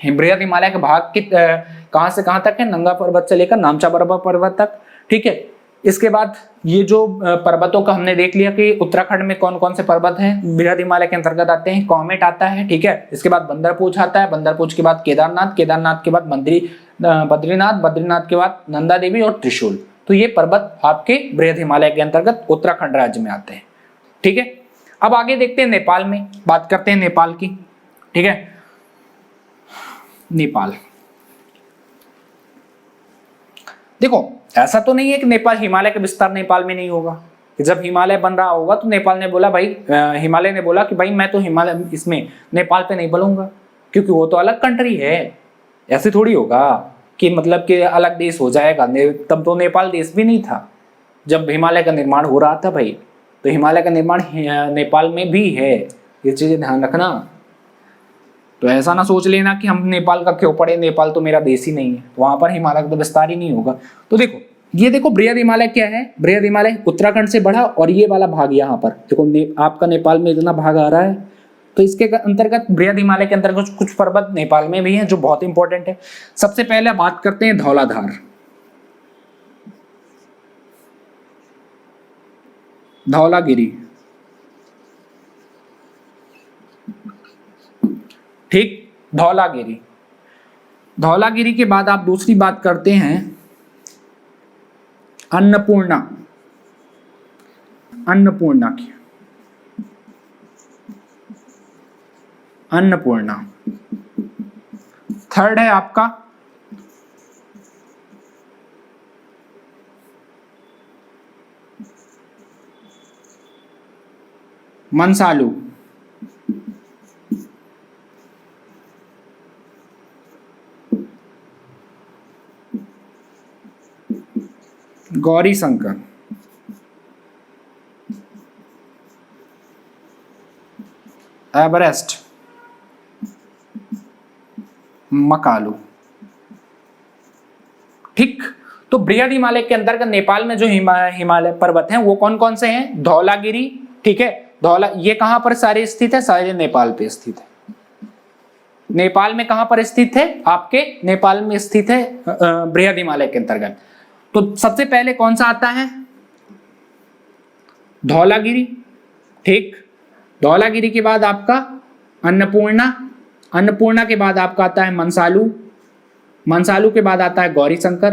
बृहद हिमालय के भाग की कहां से कहां तक है, नंगा पर्वत से लेकर नामचा पर्वत तक, ठीक है। इसके बाद ये जो पर्वतों का हमने देख लिया कि उत्तराखंड में कौन कौन से पर्वत हैं, बृहद हिमालय के अंतर्गत आते हैं, कॉमेट आता है, ठीक है। इसके बाद बंदरपूछ आता है, बंदरपूछ के बाद केदारनाथ, केदारनाथ के बाद बद्रीनाथ, बद्रीनाथ के बाद नंदा देवी और त्रिशूल। तो ये पर्वत आपके बृहद हिमालय के अंतर्गत उत्तराखंड राज्य में आते हैं, ठीक है। अब आगे देखते हैं नेपाल में, बात करते हैं नेपाल की, ठीक है। नेपाल, देखो ऐसा तो नहीं है कि नेपाल, हिमालय का विस्तार नेपाल में नहीं होगा। जब हिमालय बन रहा होगा तो नेपाल ने बोला भाई, हिमालय ने बोला कि भाई मैं तो हिमालय इसमें नेपाल पे नहीं बोलूंगा, क्योंकि वो तो अलग कंट्री है। ऐसे थोड़ी होगा कि मतलब कि अलग देश हो जाएगा, तब तो नेपाल देश भी नहीं था जब हिमालय का निर्माण हो रहा था भाई। तो हिमालय का निर्माण नेपाल में भी है, ये चीजें ध्यान रखना। तो ऐसा ना सोच लेना कि हम नेपाल का क्यों पढ़े, नेपाल तो मेरा देश ही नहीं है, वहां पर हिमालय का तो विस्तार ही नहीं होगा। तो देखो ये देखो बृहद हिमालय क्या है, बृहद हिमालय उत्तराखंड से बढ़ा, और ये वाला भाग यहाँ पर देखो आपका नेपाल में इतना भाग आ रहा है, तो इसके अंतर्गत बृहद हिमालय के अंतर्गत कुछ पर्वत नेपाल में भी हैं जो बहुत इंपॉर्टेंट है। सबसे पहले बात करते हैं धौलाधार, धौलागिरी, ठीक, धौलागिरी। धौलागिरी के बाद आप दूसरी बात करते हैं अन्नपूर्णा, अन्नपूर्णा की। अन्नपूर्णा। थर्ड है आपका मंसालू। गौरी शंकर, एवरेस्ट, मकालू। ठीक, तो बृहद हिमालय के अंतर्गत नेपाल में जो हिमालय पर्वत हैं वो कौन कौन से हैं? धौलागिरी, ठीक है, धौला, ये कहां पर सारे स्थित है? सारे नेपाल पे स्थित है। नेपाल में कहां पर स्थित है? आपके नेपाल में स्थित है बृहद हिमालय के अंतर्गत। तो सबसे पहले कौन सा आता है? धौलागिरी, ठीक, धौलागिरी के बाद आपका अन्नपूर्णा, अन्नपूर्णा के बाद आपका आता है मंसालू, मंसालू के बाद आता है गौरी शंकर,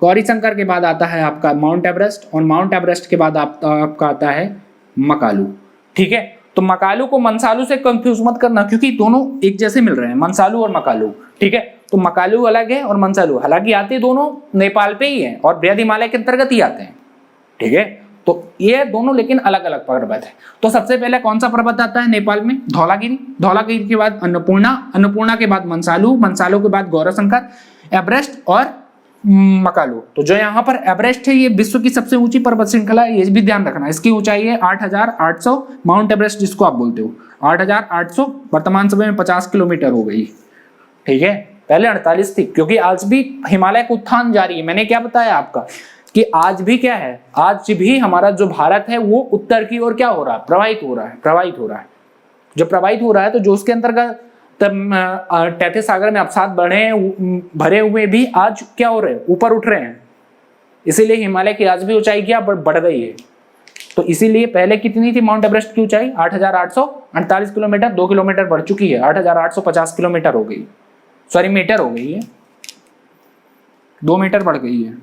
गौरी शंकर के बाद आता है आपका माउंट एवरेस्ट, और माउंट एवरेस्ट के बाद आपका आता है मकालू। ठीक है, तो मकालू को मंसालू से कंफ्यूज मत करना, क्योंकि दोनों एक जैसे मिल रहे हैं, मंसालू और मकालू। ठीक है, तो मकालू अलग है और मंसालू, हालांकि आते दोनों नेपाल पे ही है और बृहद हिमालय के अंतर्गत ही आते हैं। ठीक है, तो ये दोनों लेकिन अलग अलग पर्वत है। तो सबसे पहले कौन सा पर्वत आता है नेपाल में? धौलागिरी, धौलागिरी के बाद अन्नपूर्णा, अन्नपूर्णा के बाद मंसालू, मंसालू के बाद गौरीशंकर, एवरेस्ट और मकालू। तो जो यहाँ पर एवरेस्ट है ये विश्व की सबसे ऊंची पर्वत श्रृंखला है, ये भी ध्यान रखना। इसकी ऊंचाई है 8,800, माउंट एवरेस्ट जिसको आप बोलते हो 8,800, वर्तमान समय में 50 किलोमीटर हो गई। ठीक है, पहले 48 थी, क्योंकि आज भी हिमालय का उत्थान जारी है। मैंने क्या बताया आपका कि आज भी क्या है, आज भी हमारा जो भारत है वो उत्तर की ओर क्या हो रहा है? प्रवाहित हो रहा है, प्रवाहित हो रहा है। जो प्रवाहित हो रहा है, तो जो उसके अंतर्गत तब तैतीस सागर में अवसाद भरे हुए भी आज क्या हो रहे हैं? ऊपर उठ रहे हैं। इसीलिए हिमालय की आज भी ऊंचाई क्या बढ़ गई है। तो इसीलिए पहले कितनी थी माउंट एवरेस्ट की ऊंचाई? 8,848 किलोमीटर, 2 किलोमीटर बढ़ चुकी है, 8,850 किलोमीटर हो गई, सॉरी मीटर हो गई है, 2 मीटर बढ़ गई है,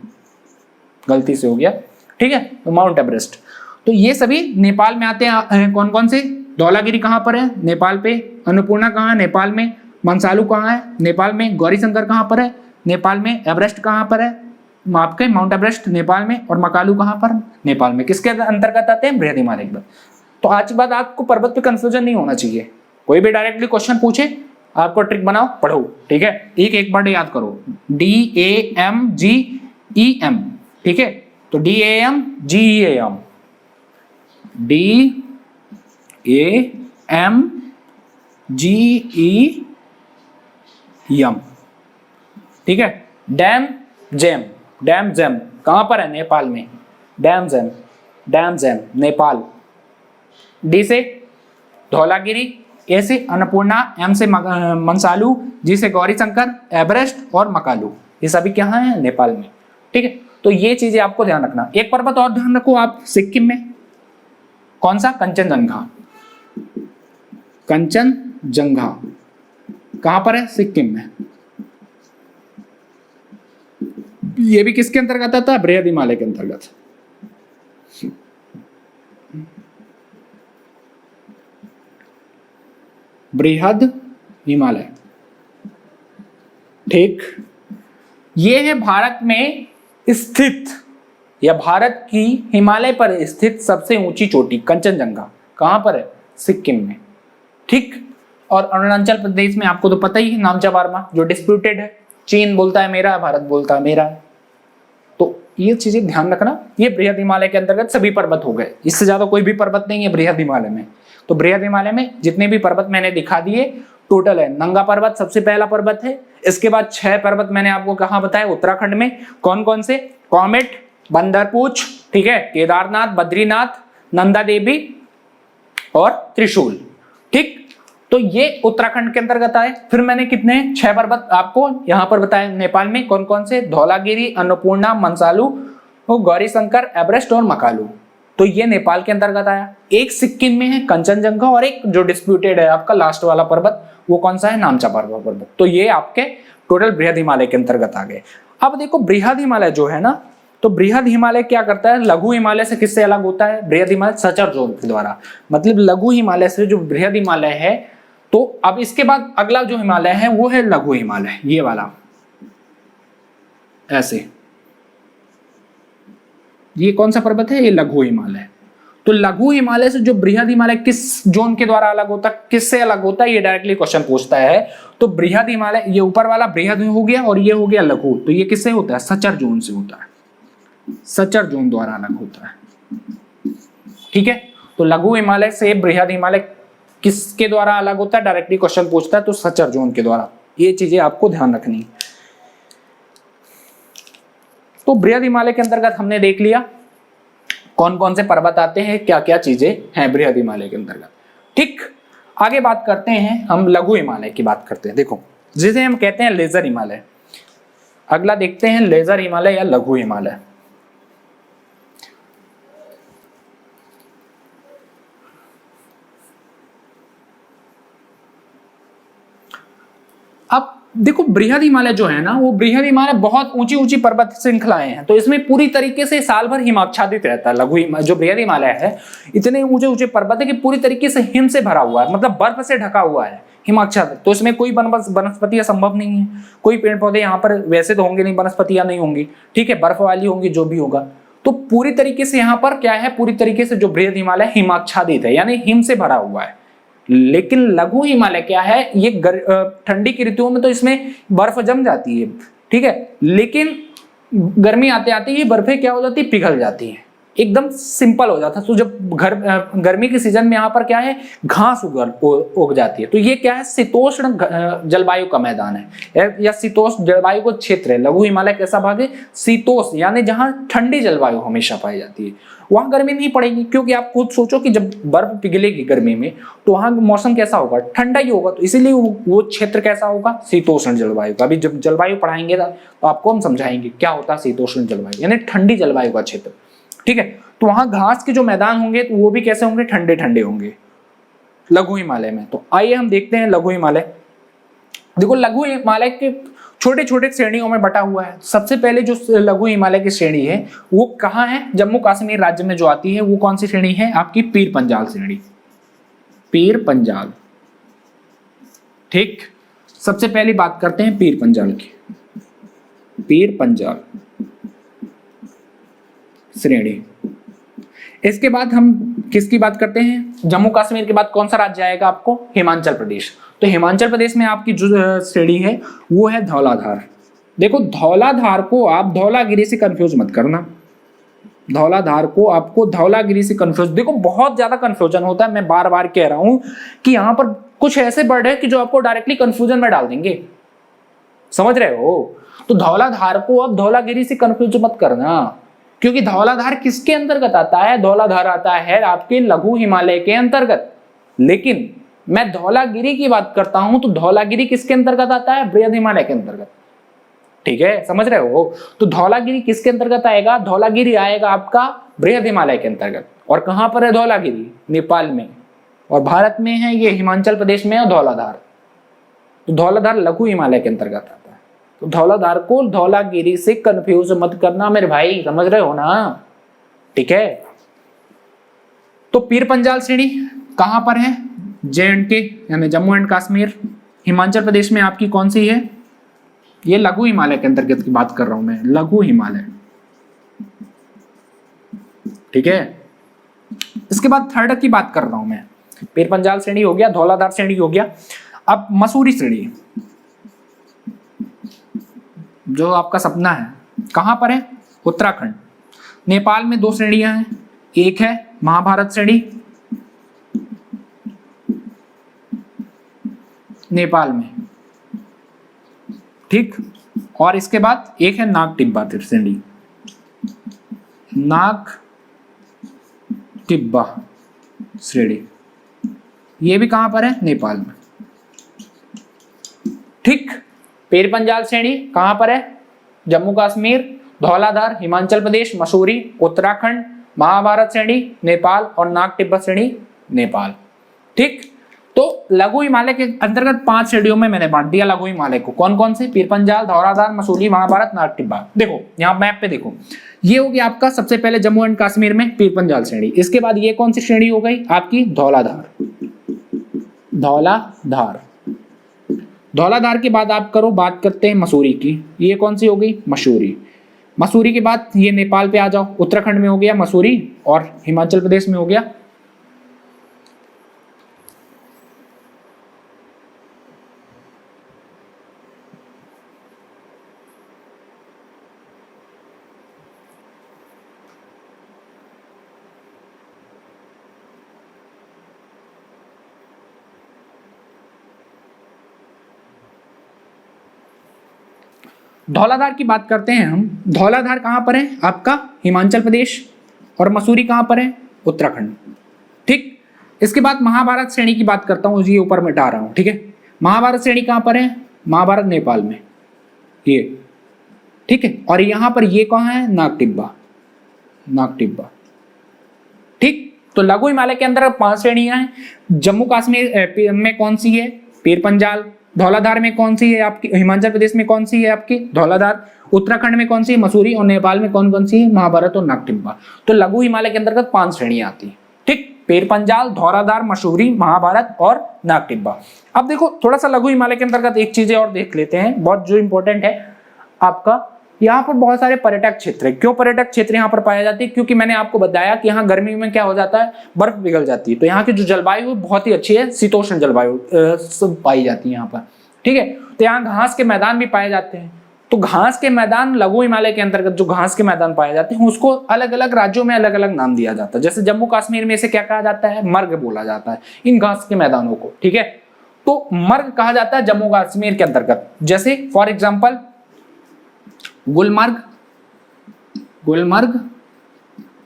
गलती से हो गया। ठीक है, तो माउंट एवरेस्ट, तो ये सभी नेपाल में आते हैं। कौन कौन से? धौलागिरी कहाँ पर है? नेपाल पे। अन्नपूर्णा कहाँ है? नेपाल में। मंसालू कहाँ है? नेपाल में। गौरीशंकर कहाँ पर है? नेपाल में। एवरेस्ट कहाँ पर है? आपके माउंट एवरेस्ट नेपाल में। और मकालू कहाँ पर? नेपाल में। किसके अंतर्गत आते हैं? बृहद हिमालय के। तो आज के बाद आपको पर्वत पे कंफ्यूजन नहीं होना चाहिए। कोई भी डायरेक्टली क्वेश्चन पूछे, आपको ट्रिक बनाओ, पढ़ो। ठीक है, एक वर्ड याद करो, DAMGEM। ठीक है, तो DAMGEM, DAMGEM। ठीक है, डैम जेम, डैम जेम कहां पर है? नेपाल में। Dam gem, dam gem Nepal. D से धौलागिरी, ए से अन्नपूर्णा, एम से मंसालू, जी से गौरीशंकर, एवरेस्ट और मकालू, ये सभी कहाँ है? नेपाल में। ठीक है, तो ये चीजें आपको ध्यान रखना। एक पर्वत और ध्यान रखो आप, सिक्किम में। कौन सा? कंचनजंगा। कंचनजंगा कहां पर है? सिक्किम में। ये भी किसके अंतर्गत आता है? बृहद हिमालय के अंतर्गत। बृहद हिमालय। ठीक, ये है भारत में स्थित या भारत की हिमालय पर स्थित सबसे ऊंची चोटी कंचनजंगा। कहां पर है? सिक्किम में। ठीक, और अरुणाचल प्रदेश में आपको तो पता ही है, नामचा बारमा, जो डिस्प्यूटेड है। चीन बोलता है मेरा है, भारत बोलता है मेरा है। तो ये चीजें ध्यान रखना। ये बृहद हिमालय के अंतर्गत सभी पर्वत हो गए, इससे ज्यादा कोई भी पर्वत नहीं है बृहद हिमालय में। तो बृहद हिमालय में जितने भी पर्वत मैंने दिखा दिए टोटल है। नंगा पर्वत सबसे पहला पर्वत है, इसके बाद 6 पर्वत मैंने आपको कहां बताया? उत्तराखंड में। कौन कौन से? कॉमेट, बंदरपूछ, ठीक है, केदारनाथ, बद्रीनाथ, नंदा देवी और त्रिशूल। ठीक, तो ये उत्तराखंड के अंतर्गत आए। फिर मैंने कितने? 6 पर्वत आपको यहां पर बताए नेपाल में। कौन कौन से? धौलागिरी, अन्नपूर्णा, मंसालू, गौरीशंकर, एवरेस्ट और मकालू। तो ये नेपाल के अंतर्गत आया। एक सिक्किम में है कंचनजंगा, और एक जो डिस्प्यूटेड है आपका लास्ट वाला पर्वत, वो कौन सा है? नामचा पर्वत। तो ये आपके टोटल बृहद हिमालय के अंतर्गत आ गए। अब देखो बृहद हिमालय जो है ना, तो बृहद हिमालय क्या करता है? लघु हिमालय से किससे अलग होता है? बृहद हिमालय सचर जोन के द्वारा। मतलब लघु हिमालय से जो बृहद हिमालय है तो अब इसके बाद अगला जो हिमालय है वो है लघु हिमालय, ये वाला ऐसे। ये कौन सा पर्वत है? ये लघु हिमालय। तो लघु हिमालय से जो बृहद हिमालय किस जोन के द्वारा अलग होता है, किससे अलग होता है, ये डायरेक्टली क्वेश्चन पूछता है। तो बृहद हिमालय, ये ऊपर वाला बृहद हो गया और ये हो गया लघु, तो ये किससे होता है? सचर जोन से होता है, सचर जोन द्वारा अलग होता है। ठीक है, तो लघु हिमालय से बृहद हिमालय किसके द्वारा अलग होता है? डायरेक्टली क्वेश्चन पूछता है, तो सचर जोन के द्वारा। ये चीजें आपको ध्यान रखनी है। तो बृहद हिमालय के अंतर्गत हमने देख लिया कौन कौन से पर्वत आते हैं, क्या क्या चीजें हैं बृहद हिमालय के अंतर्गत। ठीक, आगे बात करते हैं हम लघु हिमालय की बात करते हैं। देखो, जिसे हम कहते हैं लेजर हिमालय। अगला देखते हैं लेजर हिमालय या लघु हिमालय। अब देखो, बृहद हिमालय जो है ना, वो बृहद हिमालय बहुत ऊंची ऊंची पर्वत श्रृंखलाएं हैं, तो इसमें पूरी तरीके से साल भर हिमाच्छादित रहता है। लघु जो बृहद हिमालय है, इतने ऊंचे ऊंचे पर्वत है कि पूरी तरीके से हिम से भरा हुआ है, मतलब बर्फ से ढका हुआ है, हिमाच्छादित। तो इसमें कोई वनस्पतियां संभव नहीं है, कोई पेड़ पौधे यहाँ पर वैसे तो होंगे नहीं, वनस्पतियां नहीं होंगी, ठीक है, बर्फ वाली होंगी जो भी होगा। तो पूरी तरीके से यहाँ पर क्या है, पूरी तरीके से जो बृहद हिमालय हिमाच्छादित है, यानी हिम से भरा हुआ है। लेकिन लघु हिमालय क्या है, ये ठंडी की ऋतुओं में तो इसमें बर्फ जम जाती है, ठीक है, लेकिन गर्मी आते आते ये बर्फें क्या हो जाती है, पिघल जाती है, एकदम सिंपल हो जाता है। तो जब गर्मी के सीजन में यहाँ पर क्या है, घास उग जाती है। तो ये क्या है, शीतोष्ण जलवायु का मैदान है या शीतोष्ण जलवायु का क्षेत्र है। लघु हिमालय कैसा भाग है, शीतोष्ण, यानी जहाँ ठंडी जलवायु हमेशा पाई जाती है, वहां गर्मी नहीं पड़ेगी। क्योंकि आप खुद सोचो कि जब बर्फ पिघलेगी गर्मी में, तो वहां मौसम कैसा होगा, ठंडा ही होगा। तो इसीलिए वो क्षेत्र कैसा होगा, शीतोष्ण जलवायु का। अभी जब जलवायु पढ़ाएंगे तो आपको हम समझाएंगे क्या होता है शीतोष्ण जलवायु, यानी ठंडी जलवायु का क्षेत्र, ठीक है। तो वहां घास के जो मैदान होंगे तो वो भी कैसे होंगे, ठंडे ठंडे होंगे लघु हिमालय में। तो आइए हम देखते हैं लघु हिमालय। देखो, लघु हिमालय के छोटे छोटे श्रेणियों में बटा हुआ है। सबसे पहले जो लघु हिमालय की श्रेणी है वो कहाँ है, जम्मू कश्मीर राज्य में जो आती है। वो कौन सी श्रेणी है, आपकी पीर पंजाल श्रेणी, पीर पंजाल। ठीक, सबसे पहली बात करते हैं पीर पंजाल की, पीर पंजाल श्रेणी। इसके बाद हम किसकी बात करते हैं, जम्मू कश्मीर के बाद कौन सा राज्य आएगा आपको, हिमाचल प्रदेश। तो हिमाचल प्रदेश में आपकी जो श्रेणी है वो है धौलाधार। देखो, धौलाधार को आप धौलागिरी से कंफ्यूज मत करना, धौलाधार को आपको धौलागिरी से कंफ्यूज, देखो बहुत ज्यादा कंफ्यूजन होता है। मैं बार बार कह रहा हूं कि यहाँ पर कुछ ऐसे वर्ड है कि जो आपको डायरेक्टली कंफ्यूजन में डाल देंगे, समझ रहे हो। तो धौलाधार को आप धौलागिरी से कंफ्यूज मत करना, क्योंकि धौलाधार किसके अंतर्गत आता है, धौलाधार आता है आपके लघु हिमालय के अंतर्गत। लेकिन मैं धौलागिरी की बात करता हूं तो धौलागिरी किसके अंतर्गत आता है, बृहद हिमालय के अंतर्गत, ठीक है, समझ रहे हो। तो धौलागिरी किसके अंतर्गत आएगा, धौलागिरी आएगा आपका बृहद हिमालय के अंतर्गत। और कहां पर है धौलागिरी, नेपाल में, और भारत में है ये हिमाचल प्रदेश में है धौलाधार। तो धौलाधार लघु हिमालय के अंतर्गत आता है। तो धौलाधार को धौलागिरी से कंफ्यूज मत करना मेरे भाई, समझ रहे हो ना, ठीक है। तो पीर पंजाल श्रेणी कहां पर है, JNK यानी जम्मू एंड कश्मीर। हिमाचल प्रदेश में आपकी कौन सी है, ये लघु हिमालय के अंतर्गत की बात कर रहा हूं मैं, लघु हिमालय, ठीक है। इसके बाद थर्ड की बात कर रहा हूं मैं, पीर पंजाल श्रेणी हो गया, धौलाधार श्रेणी हो गया। अब मसूरी श्रेणी, जो आपका सपना है, कहां पर है, उत्तराखंड। नेपाल में दो श्रेणियां हैं, एक है महाभारत श्रेणी नेपाल में, ठीक, और इसके बाद एक है नाग टिब्बा श्रेणी, नाग टिब्बा श्रेणी, ये भी कहां पर है, नेपाल में, ठीक। पीर पंजाल श्रेणी कहां पर है, जम्मू कश्मीर, धौलाधार हिमाचल प्रदेश, मसूरी उत्तराखंड, महाभारत श्रेणी नेपाल और नाग टिब्बा श्रेणी नेपाल, ठीक। तो लघु हिमालय के अंतर्गत 5 श्रेणियों में मैंने बांट दिया लघु हिमालय को। कौन कौन से, पीर पंजाल, धौलाधार, मसूरी, महाभारत, नाग टिब्बा। देखो यहाँ मैप पे देखो, ये हो गया आपका सबसे पहले जम्मू एंड कश्मीर में पीर पंजाल श्रेणी। इसके बाद ये कौन सी श्रेणी हो गई आपकी, धौलाधार, धौलाधार। धौलाधार के बाद आप बात करते हैं मसूरी की, ये कौन सी हो गई, मसूरी। मसूरी के बाद ये नेपाल पे आ जाओ, उत्तराखंड में हो गया मसूरी और हिमाचल प्रदेश में हो गया धौलाधार की बात करते हैं हम। धौलाधार कहां पर है आपका, हिमाचल प्रदेश, और मसूरी कहां पर है, उत्तराखंड। ठीक, इसके बाद महाभारत श्रेणी की बात करता हूं, ये ऊपर मिटा रहा हूं, ठीक है। महाभारत श्रेणी कहां पर है, महाभारत नेपाल में, ये ठीक है। और यहां पर ये कहां है, नागटिब्बा, नागटिब्बा। ठीक, तो लघु हिमालय के अंदर 5 श्रेणियां हैं। जम्मू कश्मीर में कौन सी है, पीर पंजाल। धौलाधार में कौन सी है आपकी, हिमाचल प्रदेश में कौन सी है आपकी, धौलाधार। उत्तराखंड में कौन सी है, मसूरी। और नेपाल में कौन कौन सी है, महाभारत और नागटिब्बा। तो लघु हिमालय के अंतर्गत 5 श्रेणियां आती है। ठीक, पीर पंजाल, धौलाधार, मसूरी, महाभारत और नागटिब्बा। अब देखो थोड़ा सा लघु हिमालय के अंतर्गत एक चीजें और देख लेते हैं, बहुत जो इंपॉर्टेंट है आपका। यहाँ पर बहुत सारे पर्यटक क्षेत्र है। क्यों पर्यटक क्षेत्र यहाँ पर पाया जाते हैं, क्योंकि मैंने आपको बताया कि यहाँ गर्मी में क्या हो जाता है, बर्फ पिघल जाती है। तो यहाँ की जो जलवायु बहुत ही अच्छी है, शीतोष्ण जलवायु पाई जाती है यहाँ पर, ठीक है। तो यहाँ घास के मैदान भी पाए जाते हैं। तो घास के मैदान लघु हिमालय के अंतर्गत जो घास के मैदान पाए जाते हैं उसको अलग अलग राज्यों में अलग अलग नाम दिया जाता है। जैसे जम्मू कश्मीर में इसे क्या कहा जाता है, मर्ग बोला जाता है इन घास के मैदानों को, ठीक है। तो मर्ग कहा जाता है जम्मू कश्मीर के अंतर्गत। जैसे फॉर एग्जाम्पल गुलमर्ग, गुलमर्ग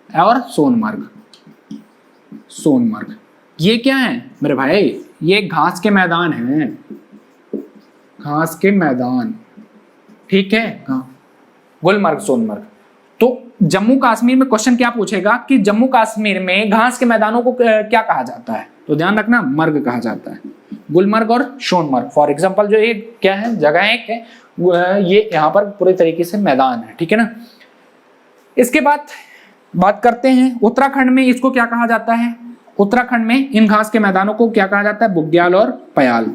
और सोनमर्ग, सोनमर्ग। ये क्या है मेरे भाई, ये घास के मैदान हैं, घास के मैदान, ठीक है। गुलमर्ग, सोनमर्ग। तो जम्मू कश्मीर में क्वेश्चन क्या पूछेगा कि जम्मू कश्मीर में घास के मैदानों को क्या कहा जाता है, तो ध्यान रखना मर्ग कहा जाता है। गुलमर्ग और सोनमर्ग फॉर एग्जांपल जो ये क्या है, जगह है, ये यहाँ पर पूरे तरीके से मैदान है, ठीक है ना। इसके बाद बात करते हैं उत्तराखंड में, इसको क्या कहा जाता है, उत्तराखंड में इन घास के मैदानों को क्या कहा जाता है, बुग्याल और पयाल,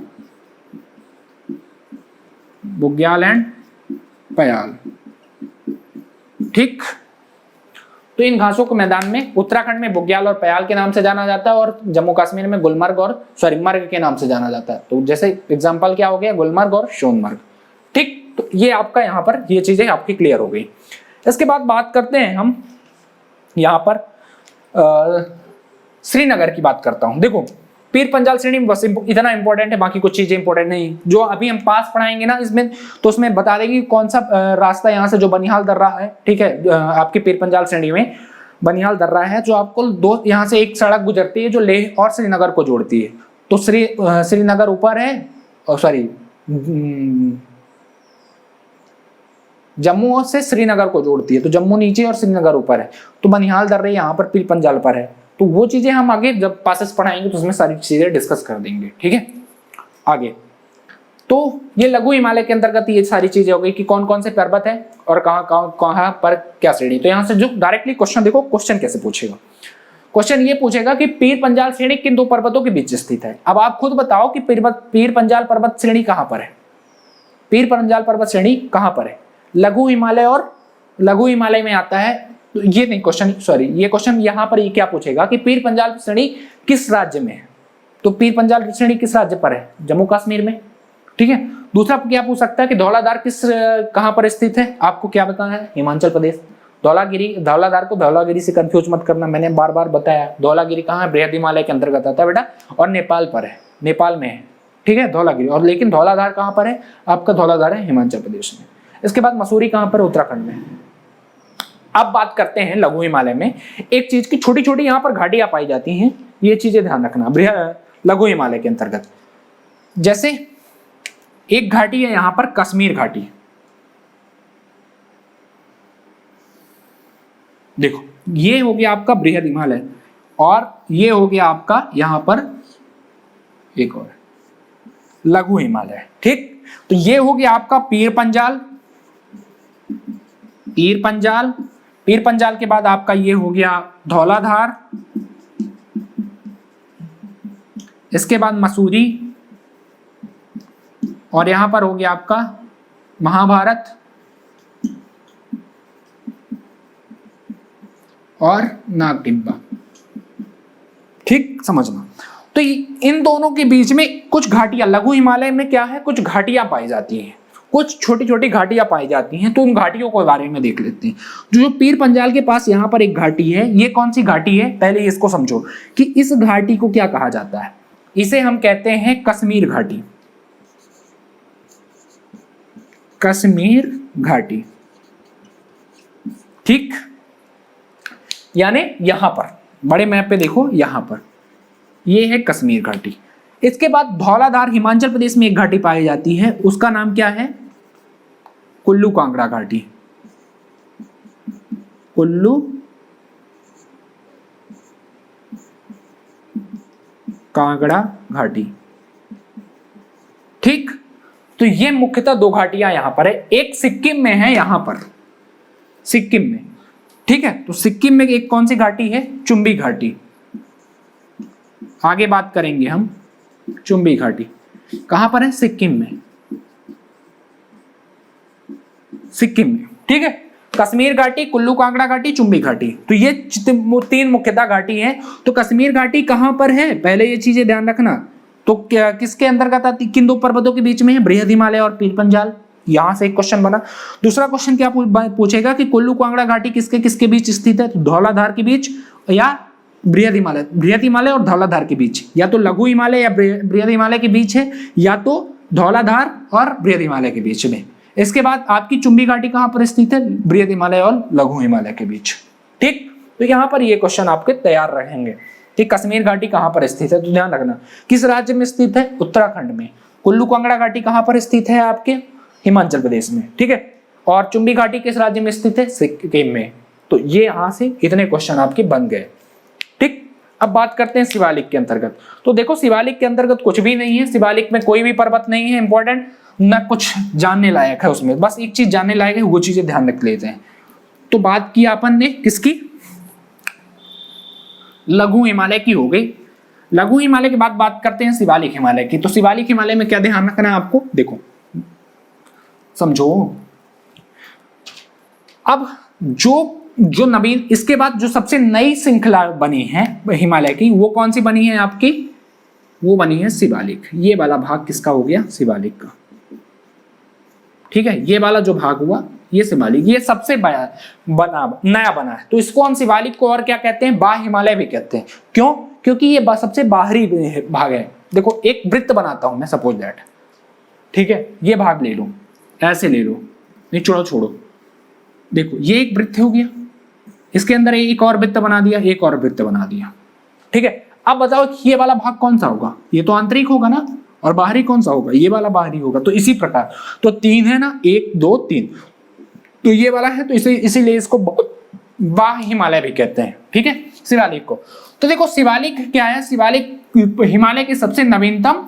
बुग्याल एंड पयाल, ठीक। तो इन घासों के मैदान में उत्तराखंड में बुग्याल और पयाल के नाम से जाना जाता है और जम्मू कश्मीर में गुलमर्ग और मर्ग के नाम से जाना जाता है। तो जैसे एग्जांपल क्या हो गया, गुलमर्ग और सोनमर्ग, ठीक। तो ये आपका यहाँ पर ये चीजें आपकी क्लियर हो गई। इसके बाद बात करते हैं हम यहाँ पर श्रीनगर की बात करता हूँ। देखो पीर पंजाल श्रेणी बस इतना इंपॉर्टेंट है, बाकी कुछ चीजें इंपॉर्टेंट नहीं। जो अभी हम पास पढ़ाएंगे ना इसमें, तो उसमें बता देगी कौन सा रास्ता यहाँ से जो बनिहाल दर्रा है, ठीक है, आपके पीर पंजाल श्रेणी में बनिहाल दर्रा है, जो आपको दो यहाँ से एक सड़क गुजरती है जो लेह और श्रीनगर को जोड़ती है। तो श्रीनगर ऊपर है, सॉरी जम्मू से श्रीनगर को जोड़ती है, तो जम्मू नीचे और श्रीनगर ऊपर है। तो बनिहाल दर्रे यहाँ पर पीर पंजाल पर है। तो वो चीजें हम आगे जब पासेस पढ़ाएंगे तो उसमें सारी चीजें डिस्कस कर देंगे, ठीक है। आगे तो ये लघु हिमालय के अंतर्गत ये सारी चीजें हो गई कि कौन कौन से पर्वत है और कहां पर क्या श्रेणी। तो यहां से जो डायरेक्टली क्वेश्चन देखो, क्वेश्चन कैसे पूछेगा, क्वेश्चन ये पूछेगा कि पीर पंजाल श्रेणी किन दो पर्वतों के बीच स्थित है। अब आप खुद बताओ कि पीर पंजाल पर्वत श्रेणी कहां पर है, पीर पंजाल पर्वत श्रेणी कहां पर है, लघु हिमालय और लघु हिमालय में आता है। तो ये नहीं क्वेश्चन, सॉरी ये क्वेश्चन यहाँ पर ये क्या पूछेगा कि पीर पंजाल श्रेणी किस राज्य में है। तो पीर पंजाल श्रेणी किस राज्य पर है, जम्मू कश्मीर में, ठीक है। दूसरा क्या पूछ सकता है कि धौलाधार कहां पर स्थित है, आपको क्या बताना है, हिमाचल प्रदेश। धौलाधार को धौलागिरी से कंफ्यूज मत करना, मैंने बार बार बताया। धौलागिरी कहाँ है, बृहद हिमालय के अंतर्गत आता है बेटा, और नेपाल पर है, नेपाल में है, ठीक है धौलागिरी। और लेकिन धौलाधार कहाँ पर है, आपका धौलाधार है हिमाचल प्रदेश में। इसके बाद मसूरी कहाँ पर, उत्तराखंड में। अब बात करते हैं लघु हिमालय में एक चीज की, छोटी छोटी यहाँ पर घाटियां पाई जाती हैं, ये चीजें ध्यान रखना लघु हिमालय के अंतर्गत। जैसे एक घाटी है यहाँ पर कश्मीर घाटी, देखो ये हो गया आपका बृहद हिमालय, और ये हो गया आपका यहां पर एक और लघु हिमालय, ठीक। तो ये हो गया आपका पीर पंजाल, पीर पंजाल, पीर पंजाल के बाद आपका ये हो गया धौलाधार, इसके बाद मसूरी, और यहां पर हो गया आपका महाभारत और नागटिब्बा। ठीक, समझना। तो इन दोनों के बीच में कुछ घाटियां, लघु हिमालय में क्या है, कुछ घाटियां पाई जाती हैं, कुछ छोटी छोटी घाटियां पाई जाती हैं। तो उन घाटियों के बारे में देख लेते हैं। जो पीर पंजाल के पास यहाँ पर एक घाटी है, ये कौन सी घाटी है, पहले इसको समझो कि इस घाटी को क्या कहा जाता है। इसे हम कहते हैं कश्मीर घाटी, कश्मीर घाटी। ठीक, यानी यहां पर बड़े मैप पे देखो, यहां पर ये है कश्मीर घाटी। इसके बाद धौलाधार हिमाचल प्रदेश में एक घाटी पाई जाती है, उसका नाम क्या है, कुल्लू कांगड़ा घाटी, कुल्लू कांगड़ा घाटी। ठीक, तो ये मुख्यतः दो घाटियां यहां पर है, एक सिक्किम में है, यहां पर सिक्किम में। ठीक है, तो सिक्किम में एक कौन सी घाटी है, चुंबी घाटी। आगे बात करेंगे हम, चुंबी घाटी कहां पर है, सिक्किम में, सिक्किम में। ठीक है, कश्मीर घाटी, कुल्लू कांगड़ा घाटी, चुंबी घाटी, तो ये तीन मुख्यतः घाटी है। तो कश्मीर घाटी कहां पर है, पहले ये चीजें ध्यान रखना। तो क्या किसके अंतर्गत आती, किन दो पर्वतों के बीच में है, बृहद हिमालय और पीर पंजाल। यहां से एक क्वेश्चन बना। दूसरा क्वेश्चन क्या पूछेगा कि कुल्लू कांगड़ा घाटी किसके किसके बीच स्थित है, तो धौलाधार के बीच या बृहद हिमालय, बृहद हिमालय और धौलाधार के बीच, या तो लघु हिमालय या बृहद हिमालय के बीच है, या तो धौलाधार और बृहद हिमालय के बीच में। इसके बाद आपकी चुंबी घाटी कहां पर स्थित है, बृहद हिमालय और लघु हिमालय के बीच। ठीक, तो यहां पर ये क्वेश्चन आपके तैयार रहेंगे कि कश्मीर घाटी कहां पर स्थित है, तो ध्यान रखना किस राज्य में स्थित है, उत्तराखंड में। कुल्लू कांगड़ा घाटी कहां पर स्थित है, आपके हिमाचल प्रदेश में। ठीक है, और चुंबी घाटी किस राज्य में स्थित है, सिक्किम में। तो ये यहां से इतने क्वेश्चन आपके बन गए। ठीक, अब बात करते हैं शिवालिक के अंतर्गत। तो देखो शिवालिक के अंतर्गत कुछ भी नहीं है, शिवालिक में कोई भी पर्वत नहीं है इंपॉर्टेंट, ना कुछ जानने लायक है उसमें, बस एक चीज जानने लायक है, वो चीजें ध्यान रख लेते हैं। तो बात की अपन ने किसकी, लघु हिमालय की हो गई। लघु हिमालय के बाद बात करते हैं शिवालिक हिमालय की। तो शिवालिक हिमालय में क्या ध्यान रखना है आपको, देखो समझो। अब जो नवीन, इसके बाद जो सबसे नई श्रृंखला बनी है हिमालय की, वो कौन सी बनी है आपकी, वो बनी है शिवालिक। ये वाला भाग किसका हो गया, शिवालिक का। ठीक है, ये वाला जो भाग हुआ ये शिवालिक, ये सबसे नया बना है। तो इसको हम शिवालिक को और क्या कहते हैं, बाह्य हिमालय भी कहते हैं। क्यों, क्योंकि ये सबसे बाहरी भाग है। देखो एक वृत्त बनाता हूं मैं, सपोज दैट, ठीक है, ये भाग ले लो, ऐसे ले लो, नहीं छोड़ो, देखो ये एक वृत्त हो गया, इसके अंदर एक और वृत्त बना दिया, एक और वृत्त बना दिया। ठीक है, अब बताओ ये वाला भाग कौन सा होगा, ये तो आंतरिक होगा ना, और बाहरी कौन सा होगा, ये वाला बाहरी होगा। तो इसी प्रकार, तो 3 है ना, 1 2 3, तो ये वाला है, तो इसीलिए इसको बाह्य हिमालय भी कहते हैं। ठीक है, शिवालिक को। तो देखो शिवालिक क्या है, शिवालिक हिमालय की सबसे नवीनतम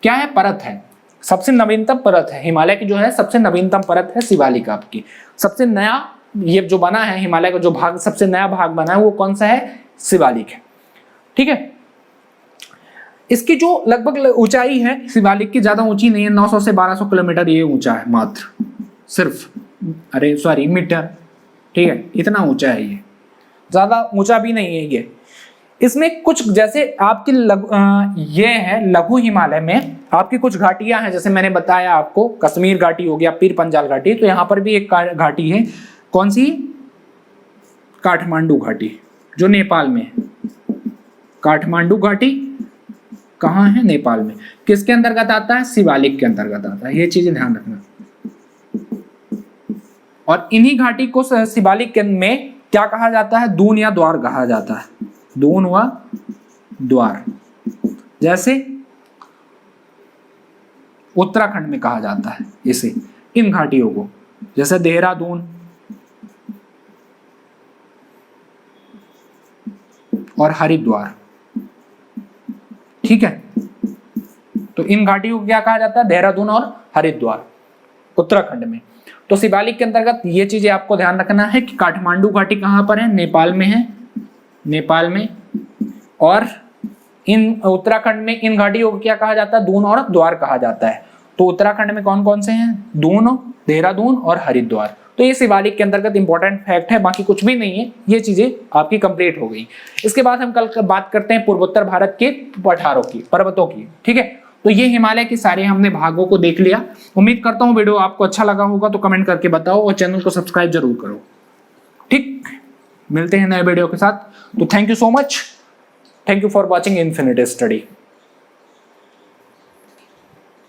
क्या है, परत है, सबसे नवीनतम परत है हिमालय की, जो है सबसे नवीनतम परत है शिवालिक आपकी। सबसे नया ये जो बना है हिमालय का जो भाग, सबसे नया भाग बना है, वो कौन सा है, शिवालिक है। ठीक है, इसकी जो लगभग ऊंचाई है शिवालिक की, ज्यादा ऊंची नहीं है, 900 से 1200 किलोमीटर ये ऊंचा है मात्र, सिर्फ, अरे सॉरी मीटर। ठीक है, इतना ऊंचा है ये, ज्यादा ऊंचा भी नहीं है ये। इसमें कुछ जैसे आपकी ये है लघु हिमालय में आपकी कुछ घाटियां हैं, जैसे मैंने बताया आपको, कश्मीर घाटी हो गया, पीर पंजाल घाटी, तो यहां पर भी एक घाटी है, कौन सी, काठमांडू घाटी, जो नेपाल में है। काठमांडू घाटी कहाँ है, नेपाल में। किसके अंतर्गत आता है, शिवालिक के अंतर्गत आता है, ये चीजें ध्यान रखना। और इन्हीं घाटी को शिवालिक में क्या कहा जाता है, दून या द्वार कहा जाता है, दून व द्वार। जैसे उत्तराखंड में कहा जाता है इसे, इन घाटियों को, जैसे देहरादून और हरिद्वार। ठीक है, तो इन घाटियों को क्या कहा जाता है, देहरादून और हरिद्वार, उत्तराखंड में। तो शिवालिक के अंतर्गत ये चीजें आपको ध्यान रखना है कि काठमांडू घाटी कहां पर है, नेपाल में है, नेपाल में, और इन उत्तराखंड में इन घाटियों को क्या कहा जाता है? दून और द्वार कहा जाता है। तो उत्तराखंड में कौन कौन से हैं? दून, देहरादून और हरिद्वार। तो ये शिवालिक के अंतर्गत इंपॉर्टेंट फैक्ट है, बाकी कुछ भी नहीं है। ये चीजें आपकी कंप्लीट हो गई। इसके बाद हम कल बात करते हैं पूर्वोत्तर भारत के पठारों की, पर्वतों की। ठीक है, तो ये हिमालय के सारे हमने भागों को देख लिया। उम्मीद करता हूँ वीडियो आपको अच्छा लगा होगा, तो कमेंट करके बताओ और चैनल को सब्सक्राइब जरूर करो। ठीक, मिलते हैं नए वीडियो के साथ। तो thank you so much, thank you for watching infinity study.